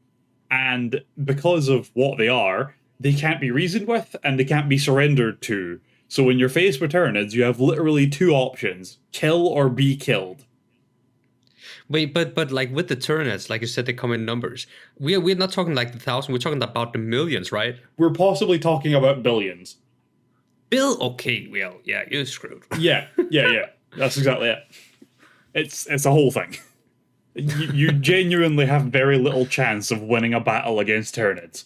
And because of what they can't be reasoned with and they can't be surrendered to. So when you're faced with Tyranids, you have literally two options: kill or be killed. Wait, but like with the Tyranids, like you said, they come in numbers. We're not talking like the 1,000. We're talking about the millions, right? We're possibly talking about billions. Okay, well, yeah, you're screwed. Yeah. That's exactly it. It's a whole thing. You genuinely have very little chance of winning a battle against Tyranids.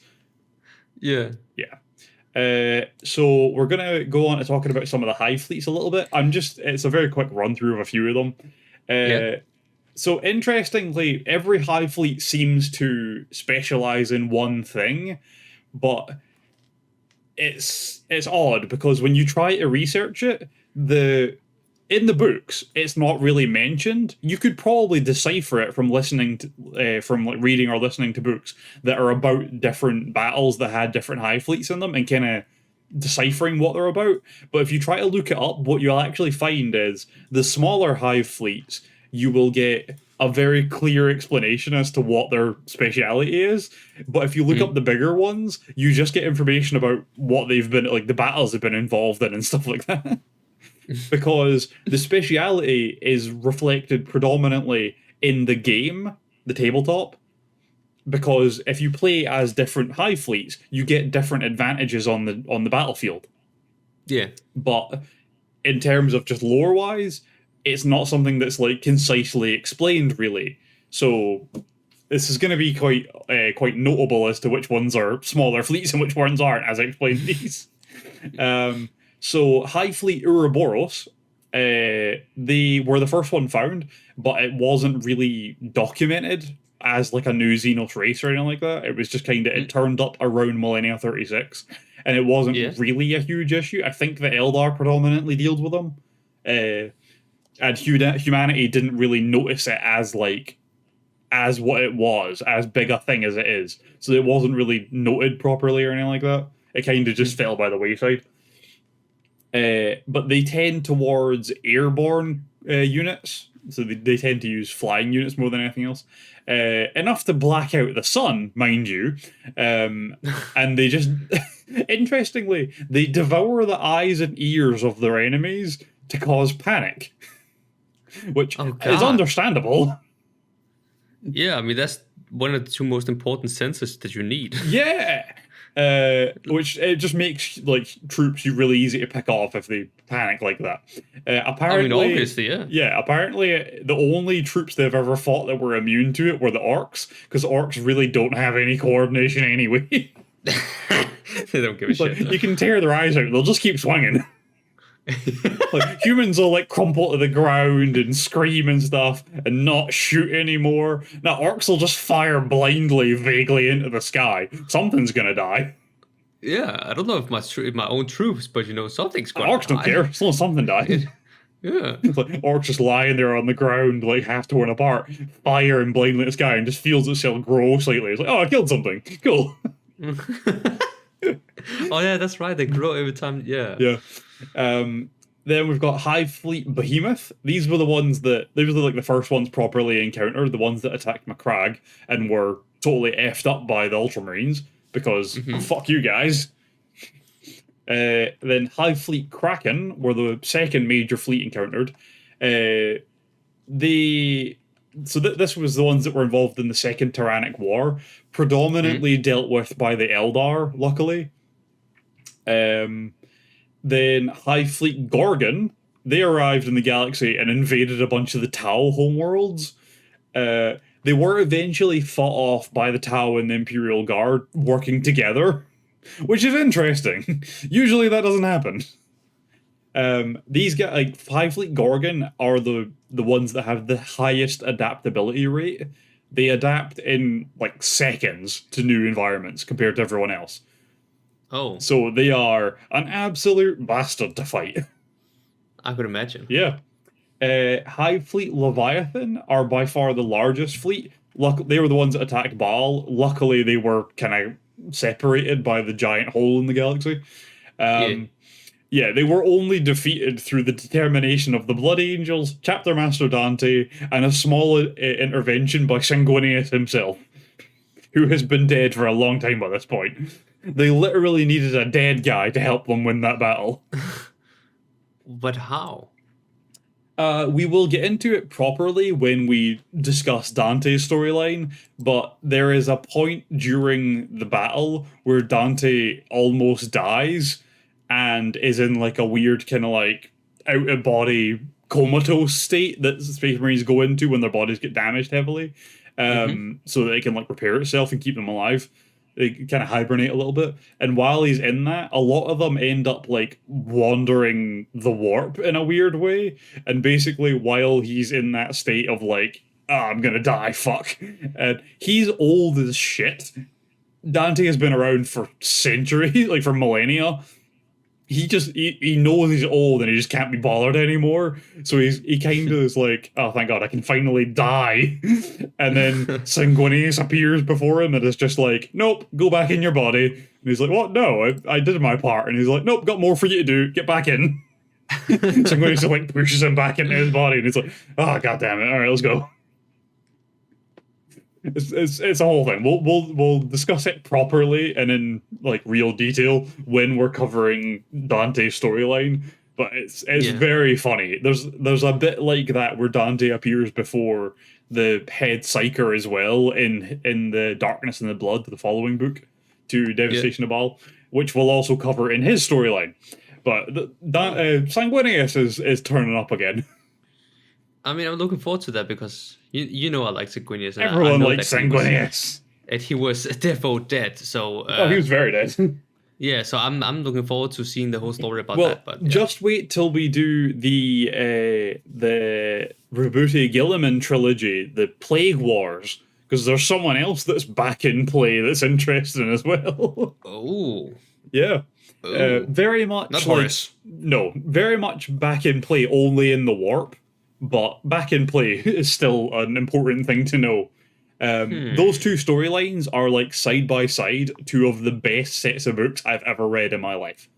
Yeah. Yeah. So we're gonna go on to talking about some of the hive fleets a little bit. It's a very quick run through of a few of them. So interestingly, every hive fleet seems to specialize in one thing, but it's odd because when you try to research it, in the books, it's not really mentioned. You could probably decipher it from reading or listening to books that are about different battles that had different hive fleets in them and kind of deciphering what they're about. But if you try to look it up, what you'll actually find is the smaller hive fleets, you will get a very clear explanation as to what their speciality is. But if you look up the bigger ones, you just get information about what they've been, like the battles they've been involved in and stuff like that. Because the speciality is reflected predominantly in the game, the tabletop. Because if you play as different hive fleets, you get different advantages on the battlefield. Yeah. But in terms of just lore wise, it's not something that's like concisely explained really. So this is going to be quite notable as to which ones are smaller fleets and which ones aren't, as I explained these. So Hive Fleet Ouroboros, they were the first one found, but it wasn't really documented as like a new Xenos race or anything like that. It was just kind of, it turned up around Millennia 36, and it wasn't really a huge issue. I think the Eldar predominantly deals with them, and humanity didn't really notice it as like, as what it was, as big a thing as it is. So it wasn't really noted properly or anything like that. It kind of just fell by the wayside. But they tend towards airborne units, so they tend to use flying units more than anything else. Enough to black out the sun, mind you. And they just, interestingly, they devour the eyes and ears of their enemies to cause panic, which is understandable. Yeah, I mean, that's one of the two most important senses that you need. Yeah. Which it just makes like troops you really easy to pick off if they panic like that. Apparently, I mean, obviously, yeah. Yeah, apparently the only troops they've ever fought that were immune to it were the orcs, because orcs really don't have any coordination anyway. They don't give a shit. You can tear their eyes out; they'll just keep swinging. Like humans will like crumple to the ground and scream and stuff and not shoot anymore. Now orcs will just fire blindly, vaguely into the sky. Something's gonna die. Yeah, I don't know if my own troops, but something's gonna die. Orcs don't care as long as something dies. Yeah, it's like orcs just lying there on the ground, like half torn apart, firing blindly at the sky, and just feels itself grow slightly. It's like, oh, I killed something. Cool. Oh yeah, that's right. They grow every time. Yeah. Yeah. Then we've got Hive Fleet Behemoth. These were like the first ones properly encountered, the ones that attacked McCrag and were totally effed up by the Ultramarines because fuck you guys. Then Hive Fleet Kraken were the second major fleet encountered. This was the ones that were involved in the Second Tyrannic War, predominantly dealt with by the Eldar, luckily. Then Hive Fleet Gorgon, they arrived in the galaxy and invaded a bunch of the Tau homeworlds. They were eventually fought off by the Tau and the Imperial Guard working together, which is interesting. Usually that doesn't happen. These guys, like Hive Fleet Gorgon, are the ones that have the highest adaptability rate. They adapt in like seconds to new environments compared to everyone else. Oh. So they are an absolute bastard to fight. I could imagine. Yeah. Hive Fleet Leviathan are by far the largest fleet. They were the ones that attacked Baal. Luckily, they were kind of separated by the giant hole in the galaxy. Yeah, they were only defeated through the determination of the Blood Angels, Chapter Master Dante, and a small intervention by Sanguinius himself, who has been dead for a long time by this point. They literally needed a dead guy to help them win that battle. But how? We will get into it properly when we discuss Dante's storyline, but there is a point during the battle where Dante almost dies and is in like a weird kind of like out-of-body comatose state that Space Marines go into when their bodies get damaged heavily, so that they can like repair itself and keep them alive. They kind of hibernate a little bit. And while he's in that, a lot of them end up like wandering the warp in a weird way. And basically while he's in that state of like, I'm gonna die, fuck. And he's old as shit. Dante has been around for centuries, like for millennia. He knows he's old and he just can't be bothered anymore. So he kind of is like, oh, thank God, I can finally die. And then Sanguinius appears before him and is just like, nope, go back in your body. And he's like, what? No, I did my part. And he's like, nope, got more for you to do. Get back in. Sanguinius like pushes him back into his body and he's like, oh, God damn it. All right, let's go. It's a whole thing. We'll discuss it properly and in like real detail when we're covering Dante's storyline. But it's very funny. There's a bit like that where Dante appears before the head psyker as well in the Darkness and the Blood, the following book to Devastation of Baal, which we'll also cover in his storyline. But Sanguinius is turning up again. I mean, I'm looking forward to that because you know I like Sanguinius. Everyone likes Sanguinius. And he was default dead, so... he was very dead. Yeah, so I'm looking forward to seeing the whole story about that. But just wait till we do the Roboute Guilliman trilogy, the Plague Wars, because there's someone else that's back in play that's interesting as well. Oh. Yeah. Oh. Very much Not like, Horus. no, very much back in play only in the warp, but back in play is still an important thing to know. Those two storylines are like side by side two of the best sets of books I've ever read in my life.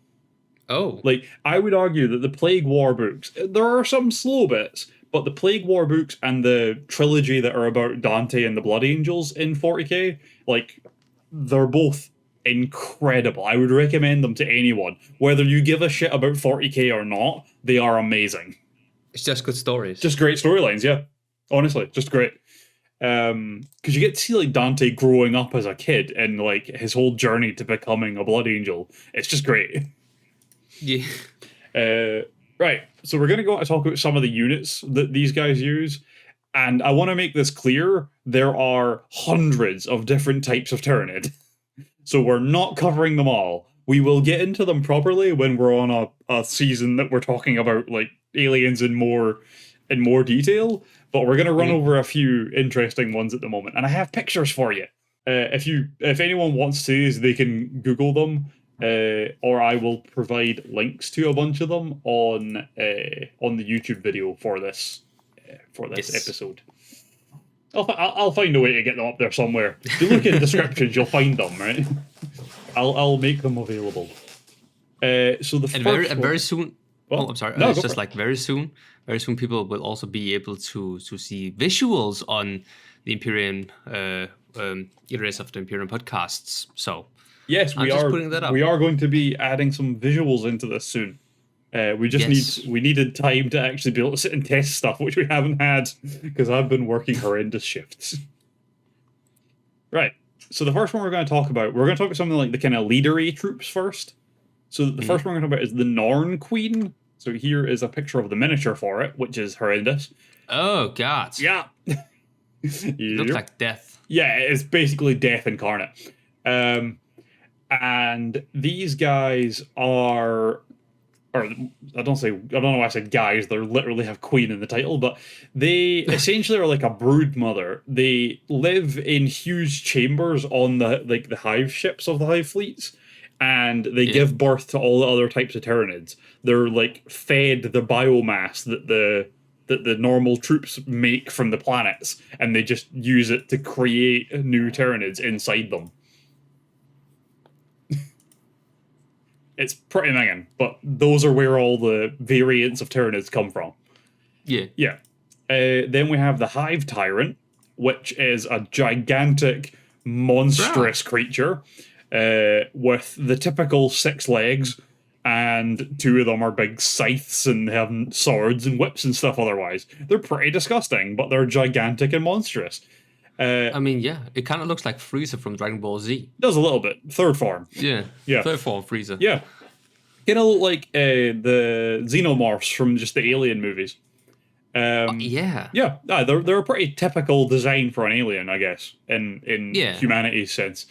Oh. Like, I would argue that the Plague War books, there are some slow bits, but the Plague War books and the trilogy that are about Dante and the Blood Angels in 40k, like, they're both incredible. I would recommend them to anyone. Whether you give a shit about 40k or not, they are amazing. It's just good stories. Just great storylines, yeah. Honestly, just great. Because you get to see like Dante growing up as a kid and like his whole journey to becoming a Blood Angel. It's just great. Yeah. Right, so we're going to go on to talk about some of the units that these guys use. And I want to make this clear, there are hundreds of different types of Tyranid. So we're not covering them all. We will get into them properly when we're on a season that we're talking about like aliens in more detail. But we're going to run over a few interesting ones at the moment. And I have pictures for you. If anyone wants to, they can Google them. Or I will provide links to a bunch of them on the YouTube video for this episode. I'll find a way to get them up there somewhere. If you look in descriptions, you'll find them, right? I'll make them available. So the first very soon. Well, I'm sorry. no, it's just like very soon people will also be able to see visuals on the Imperium Iterators of the Imperium podcasts. So yes, we are putting that up. We are going to be adding some visuals into this soon. We needed time to actually be able to sit and test stuff, which we haven't had because I've been working horrendous shifts. Right. So the first one we're going to talk about something like the kind of leadery troops first. So the first one we're going to talk about is the Norn Queen. So here is a picture of the miniature for it, which is horrendous. Oh, God. Yeah. It looks like death. Yeah, it's basically death incarnate. And these guys are... Or I don't know why I said guys, they literally have queen in the title, but they essentially are like a brood mother. They live in huge chambers on the hive ships of the hive fleets, and they give birth to all the other types of Tyranids. They're like fed the biomass that the normal troops make from the planets, and they just use it to create new Tyranids inside them. It's pretty minging, but those are where all the variants of Tyranids come from. Yeah. Yeah. Then we have the Hive Tyrant, which is a gigantic, monstrous creature with the typical 6 legs, and 2 of them are big scythes and have swords and whips and stuff otherwise. They're pretty disgusting, but they're gigantic and monstrous. I mean, yeah, it kind of looks like Frieza from Dragon Ball Z. Does a little bit. Third form. Yeah. Third form Frieza. Yeah. Kind of look like the Xenomorphs from just the Alien movies. Yeah. Yeah. They're a pretty typical design for an alien, I guess, in humanity's sense.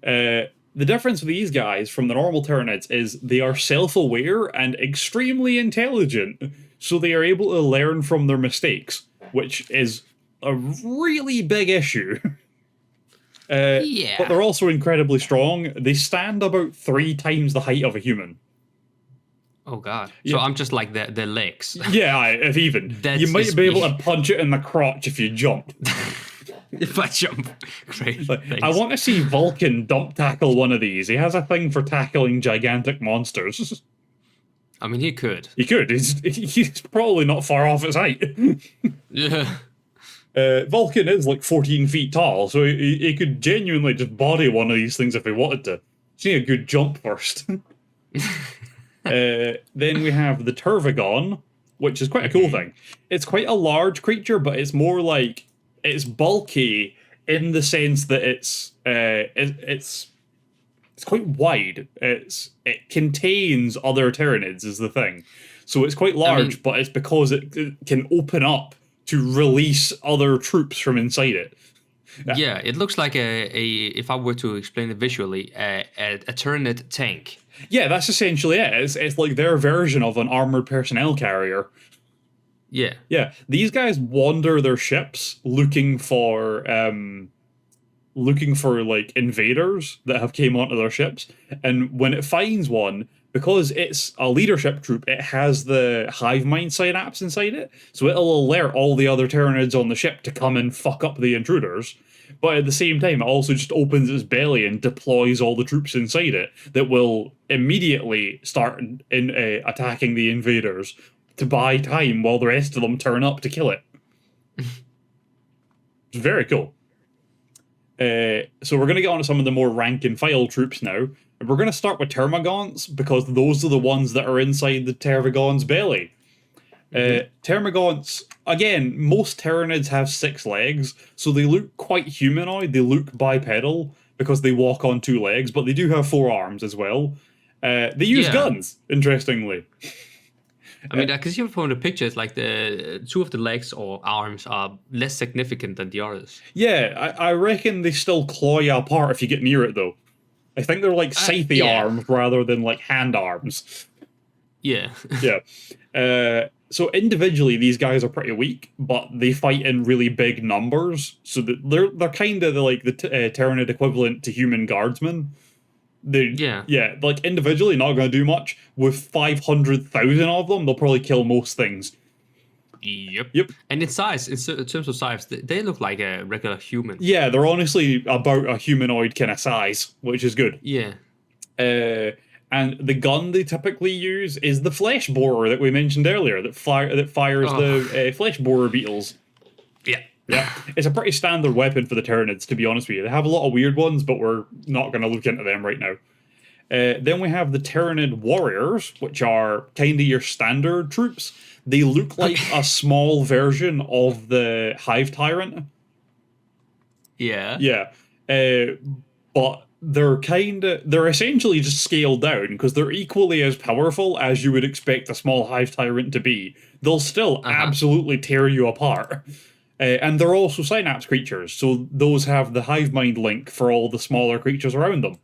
The difference with these guys from the normal Tyranids is they are self-aware and extremely intelligent, so they are able to learn from their mistakes, which is a really big issue. But they're also incredibly strong. They stand about 3 times the height of a human. Oh, God. So I'm just like their legs. Yeah, if even. You might be able to punch it in the crotch if you jump. If I jump. Great. I want to see Vulcan dump tackle one of these. He has a thing for tackling gigantic monsters. I mean, he could. He could. He's probably not far off his height. Yeah. Vulcan is like 14 feet tall, so he could genuinely just body one of these things if he wanted to. Just need a good jump first. Then we have the Turvagon, which is quite a cool thing. It's quite a large creature, but it's more like it's bulky in the sense that it's quite wide. It contains other Tyranids is the thing, so it's quite large. But it's because it can open up to release other troops from inside it. Yeah, it looks like if I were to explain it visually, a Tyranid tank. Yeah, that's essentially it. It's like their version of an armored personnel carrier. Yeah. Yeah, these guys wander their ships looking for looking for like invaders that have came onto their ships, and when it finds one, because it's a leadership troop, it has the hive mind synapse inside it, so it'll alert all the other Tyranids on the ship to come and fuck up the intruders. But at the same time, it also just opens its belly and deploys all the troops inside it that will immediately start attacking the invaders to buy time while the rest of them turn up to kill it. It's very cool. So we're going to get on to some of the more rank and file troops now. And we're going to start with Termagants, because those are the ones that are inside the Termagant's belly. Termagants, again, most Tyranids have 6 legs, so they look quite humanoid. They look bipedal because they walk on 2 legs, but they do have 4 arms as well. They use guns, interestingly. I mean, I can see from the pictures, like the 2 of the legs or arms are less significant than the others. Yeah, I reckon they still claw you apart if you get near it, though. I think they're like scythe arms rather than like hand arms. Yeah. Yeah. So individually, these guys are pretty weak, but they fight in really big numbers. So that they're kind of like the Tyranid equivalent to human guardsmen. Yeah, like individually, not going to do much. With 500,000 of them, they'll probably kill most things. Yep. And in size, in terms of size, they look like a regular human. Yeah, they're honestly about a humanoid kind of size, which is good. Yeah. And the gun they typically use is the flesh borer that we mentioned earlier, that fires the flesh borer beetles. Yeah, it's a pretty standard weapon for the Tyranids, to be honest with you. They have a lot of weird ones, but we're not going to look into them right now. Then we have the Tyranid warriors, which are kind of your standard troops. They look like a small version of the Hive Tyrant. Yeah. Yeah. But they're essentially just scaled down, because they're equally as powerful as you would expect a small Hive Tyrant to be. They'll still absolutely tear you apart. And they're also synapse creatures, so those have the hive mind link for all the smaller creatures around them.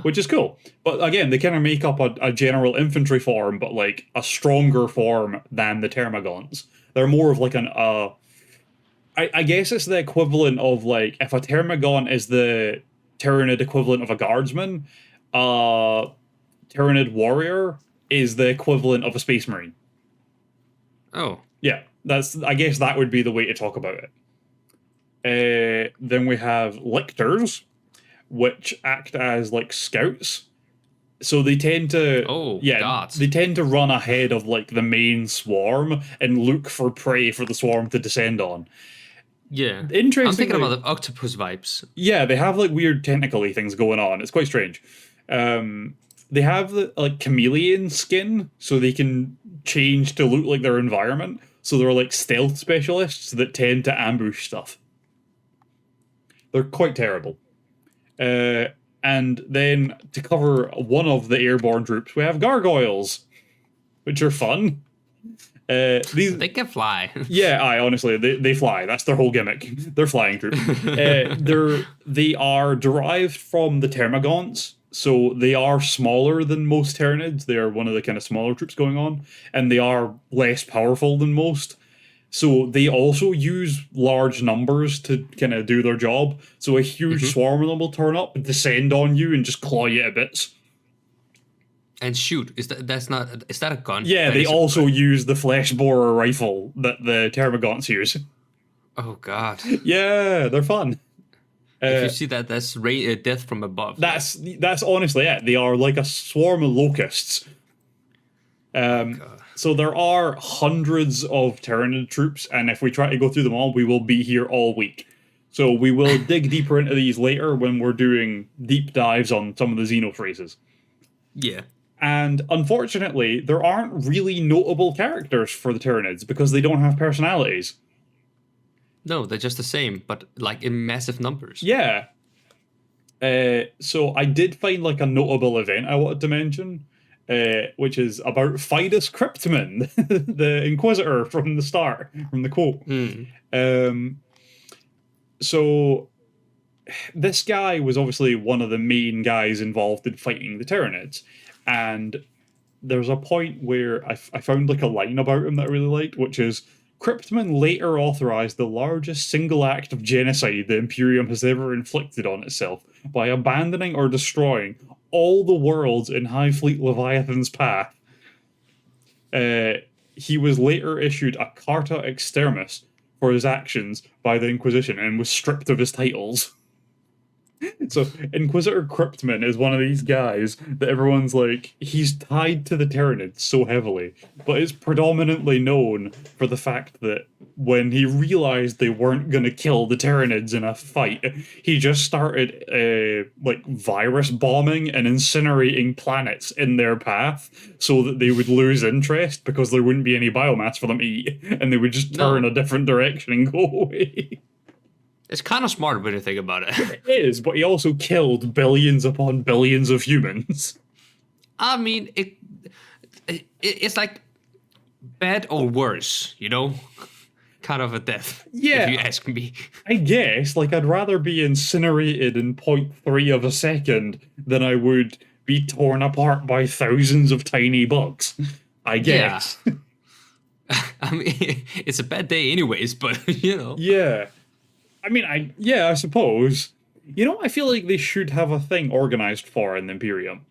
Which is cool. But again, they kind of make up a general infantry form, but like a stronger form than the Termagants. They're more of like I guess it's the equivalent of, like, if a Termagant is the Tyranid equivalent of a guardsman, Tyranid warrior is the equivalent of a space marine. Oh. Yeah. I guess that would be the way to talk about it. Then we have lictors, which act as like scouts. So they tend to they tend to run ahead of like the main swarm and look for prey for the swarm to descend on. Yeah. Interestingly, I'm thinking about the octopus vibes. Yeah, they have like weird tentacle-y things going on. It's quite strange. They have like chameleon skin, so they can change to look like their environment. So they're like stealth specialists that tend to ambush stuff. They're quite terrible. And then to cover one of the airborne troops, we have gargoyles, which are fun. They can fly. Yeah, honestly, they fly. That's their whole gimmick. They're flying troops. They are derived from the Termagants, so they are smaller than most Tyranids. They are one of the kind of smaller troops going on, and they are less powerful than most. So they also use large numbers to kind of do their job. So a huge swarm of them will turn up, descend on you, and just claw you to bits. And shoot. Is that a gun? Yeah, they also use the flesh borer rifle that the Termagants use. Oh god. Yeah, they're fun. If you see that, that's death from above. That's honestly it. They are like a swarm of locusts. So there are hundreds of Tyranid troops, and if we try to go through them all, we will be here all week. So we will dig deeper into these later when we're doing deep dives on some of the Xenos races. Yeah. And unfortunately, there aren't really notable characters for the Tyranids because they don't have personalities. No, they're just the same, but like in massive numbers. Yeah. So I did find like a notable event I wanted to mention, which is about Fidus Cryptman, the Inquisitor from the start, from the quote. So this guy was obviously one of the main guys involved in fighting the Tyranids. And there's a point where I found like a line about him that I really liked, which is, Cryptman later authorized the largest single act of genocide the Imperium has ever inflicted on itself by abandoning or destroying all the worlds in High Fleet Leviathan's path. He was later issued a Carta Extremis for his actions by the Inquisition and was stripped of his titles. So Inquisitor Cryptman is one of these guys that everyone's like, he's tied to the Tyranids so heavily, but is predominantly known for the fact that when he realized they weren't going to kill the Tyranids in a fight, he just started like virus bombing and incinerating planets in their path so that they would lose interest because there wouldn't be any biomass for them to eat, and they would just turn a different direction and go away. It's kind of smart when you think about it. It is, but he also killed billions upon billions of humans. I mean, it's like bad or worse, you know? Kind of a death, if you ask me. I guess, like, I'd rather be incinerated in 0.3 of a second than I would be torn apart by thousands of tiny bugs. I guess. Yeah. I mean, it's a bad day anyways, but, you know. Yeah. I mean, I suppose. You know, I feel like they should have a thing organized for in the Imperium.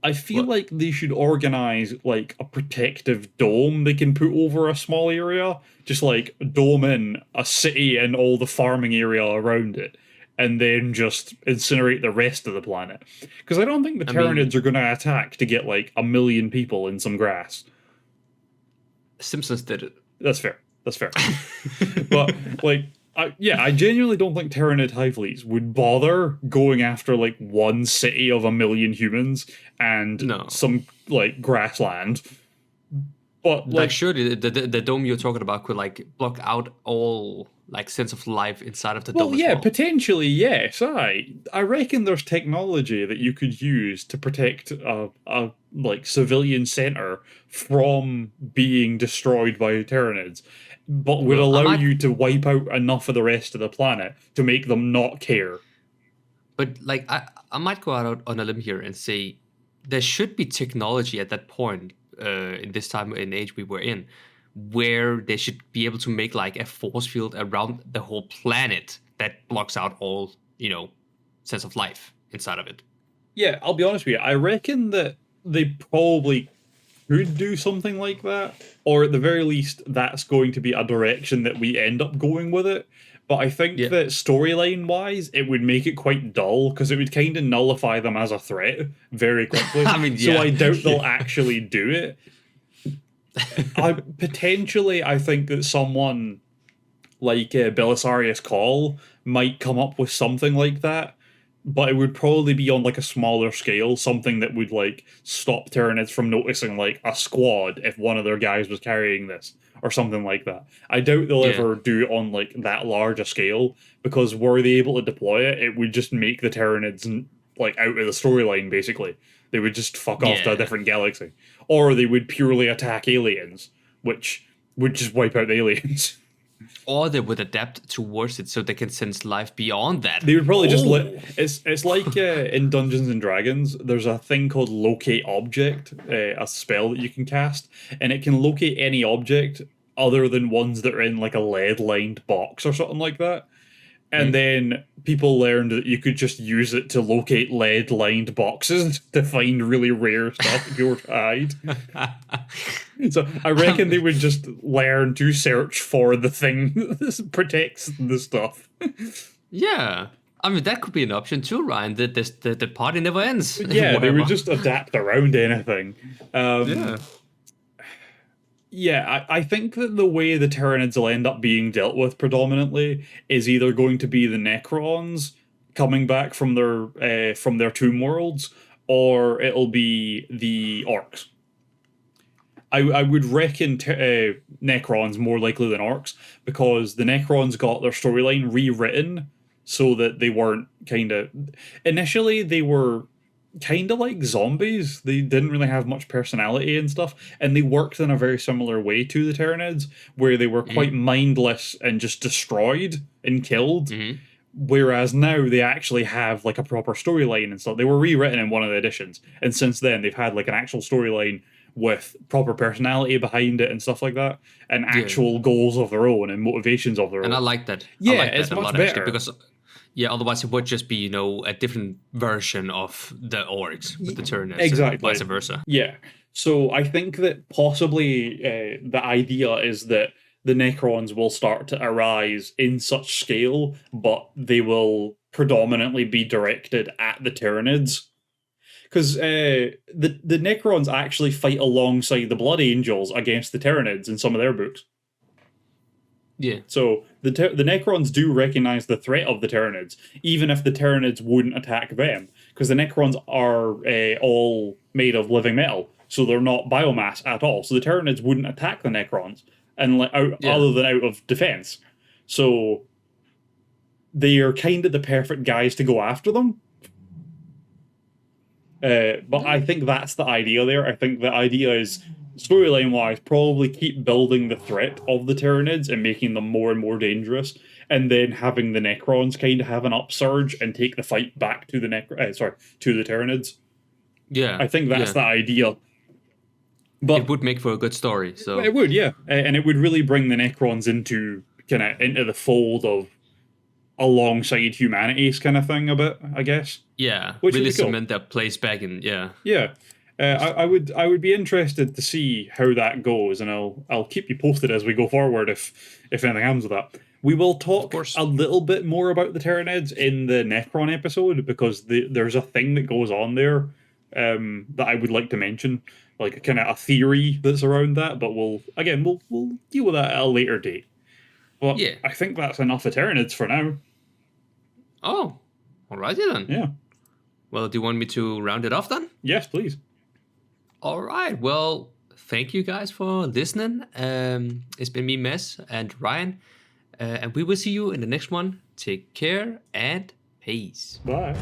I feel like they should organize, like, a protective dome they can put over a small area. Just, like, dome in a city and all the farming area around it. And then just incinerate the rest of the planet. Because I don't think the Tyranids are going to attack to get, like, 1 million people in some grass. Simpsons did it. That's fair. But, like... I genuinely don't think Tyranid High Fleets would bother going after, like, one city of 1 million humans and some, like, grassland. But, like surely the dome you're talking about could, like, block out all, like, sense of life inside of the dome as well. Potentially, yes. I reckon there's technology that you could use to protect a like, civilian center from being destroyed by Tyranids, but would allow you to wipe out enough of the rest of the planet to make them not care. But, like, I might go out on a limb here and say there should be technology at that point, in this time and age we were in, where they should be able to make, like, a force field around the whole planet that blocks out all, you know, sense of life inside of it. Yeah, I'll be honest with you. I reckon that they probably could do something like that, or at the very least, that's going to be a direction that we end up going with it. But I think that storyline-wise, it would make it quite dull, because it would kind of nullify them as a threat very quickly. So I doubt they'll actually do it. I think that someone like Belisarius Call might come up with something like that, but it would probably be on, like, a smaller scale, something that would, like, stop Tyranids from noticing, like, a squad if one of their guys was carrying this, or something like that. I doubt they'll ever do it on, like, that large a scale, because were they able to deploy it, it would just make the Tyranids, like, out of the storyline, basically. They would just fuck off to a different galaxy. Or they would purely attack aliens, which would just wipe out the aliens. Or they would adapt towards it so they can sense life beyond that. They would probably just it's like in Dungeons and Dragons, there's a thing called Locate Object, a spell that you can cast, and it can locate any object other than ones that are in, like, a lead-lined box or something like that. And then people learned that you could just use it to locate lead-lined boxes to find really rare stuff that people hide. So I reckon they would just learn to search for the thing that protects the stuff. Yeah. I mean, that could be an option too, Ryan. The party never ends. Yeah, they would just adapt around anything. Yeah, I think that the way the Tyranids will end up being dealt with predominantly is either going to be the Necrons coming back from their tomb worlds, or it'll be the Orcs. I would reckon Necrons more likely than Orcs, because the Necrons got their storyline rewritten so that they weren't initially they were kind of like zombies. They didn't really have much personality and stuff, and they worked in a very similar way to the Tyranids, where they were quite mindless and just destroyed and killed. Whereas now they actually have, like, a proper storyline and stuff. They were rewritten in one of the editions, and since then they've had, like, an actual storyline with proper personality behind it and stuff like that, and actual goals of their own and motivations of their own. And I like that. Yeah, I like it's that a much lot better. actually, because otherwise it would just be a different version of the orcs with the Tyranids, Exactly. and vice versa. Yeah. So I think that possibly the idea is that the Necrons will start to arise in such scale, but they will predominantly be directed at the Tyranids. Because the Necrons actually fight alongside the Blood Angels against the Tyranids in some of their books. Yeah. So the Necrons do recognize the threat of the Tyranids, even if the Tyranids wouldn't attack them, because the Necrons are all made of living metal, so they're not biomass at all. So the Tyranids wouldn't attack the Necrons, other than out of defense. So they are kind of the perfect guys to go after them. But I think that's the idea there. I think the idea is, storyline-wise, probably keep building the threat of the Tyranids and making them more and more dangerous, and then having the Necrons kind of have an upsurge and take the fight back to the to the Tyranids. Yeah. I think that's the idea. But it would make for a good story. So it would, yeah, and it would really bring the Necrons into the fold of alongside humanities kind of thing a bit, I guess. Yeah, which really would be cool. cement their place back in. Yeah. I would be interested to see how that goes, and I'll keep you posted as we go forward if anything happens with that. We will talk a little bit more about the Tyranids in the Necron episode, because there's a thing that goes on there that I would like to mention, like kind of a theory that's around that. But we'll deal with that at a later date. But yeah, I think that's enough of Tyranids for now. Oh, alrighty then. Yeah. Well, do you want me to round it off then? Yes, please. All right. Well, thank you guys for listening. It's been me, Mess, and Ryan. And we will see you in the next one. Take care and peace. Bye.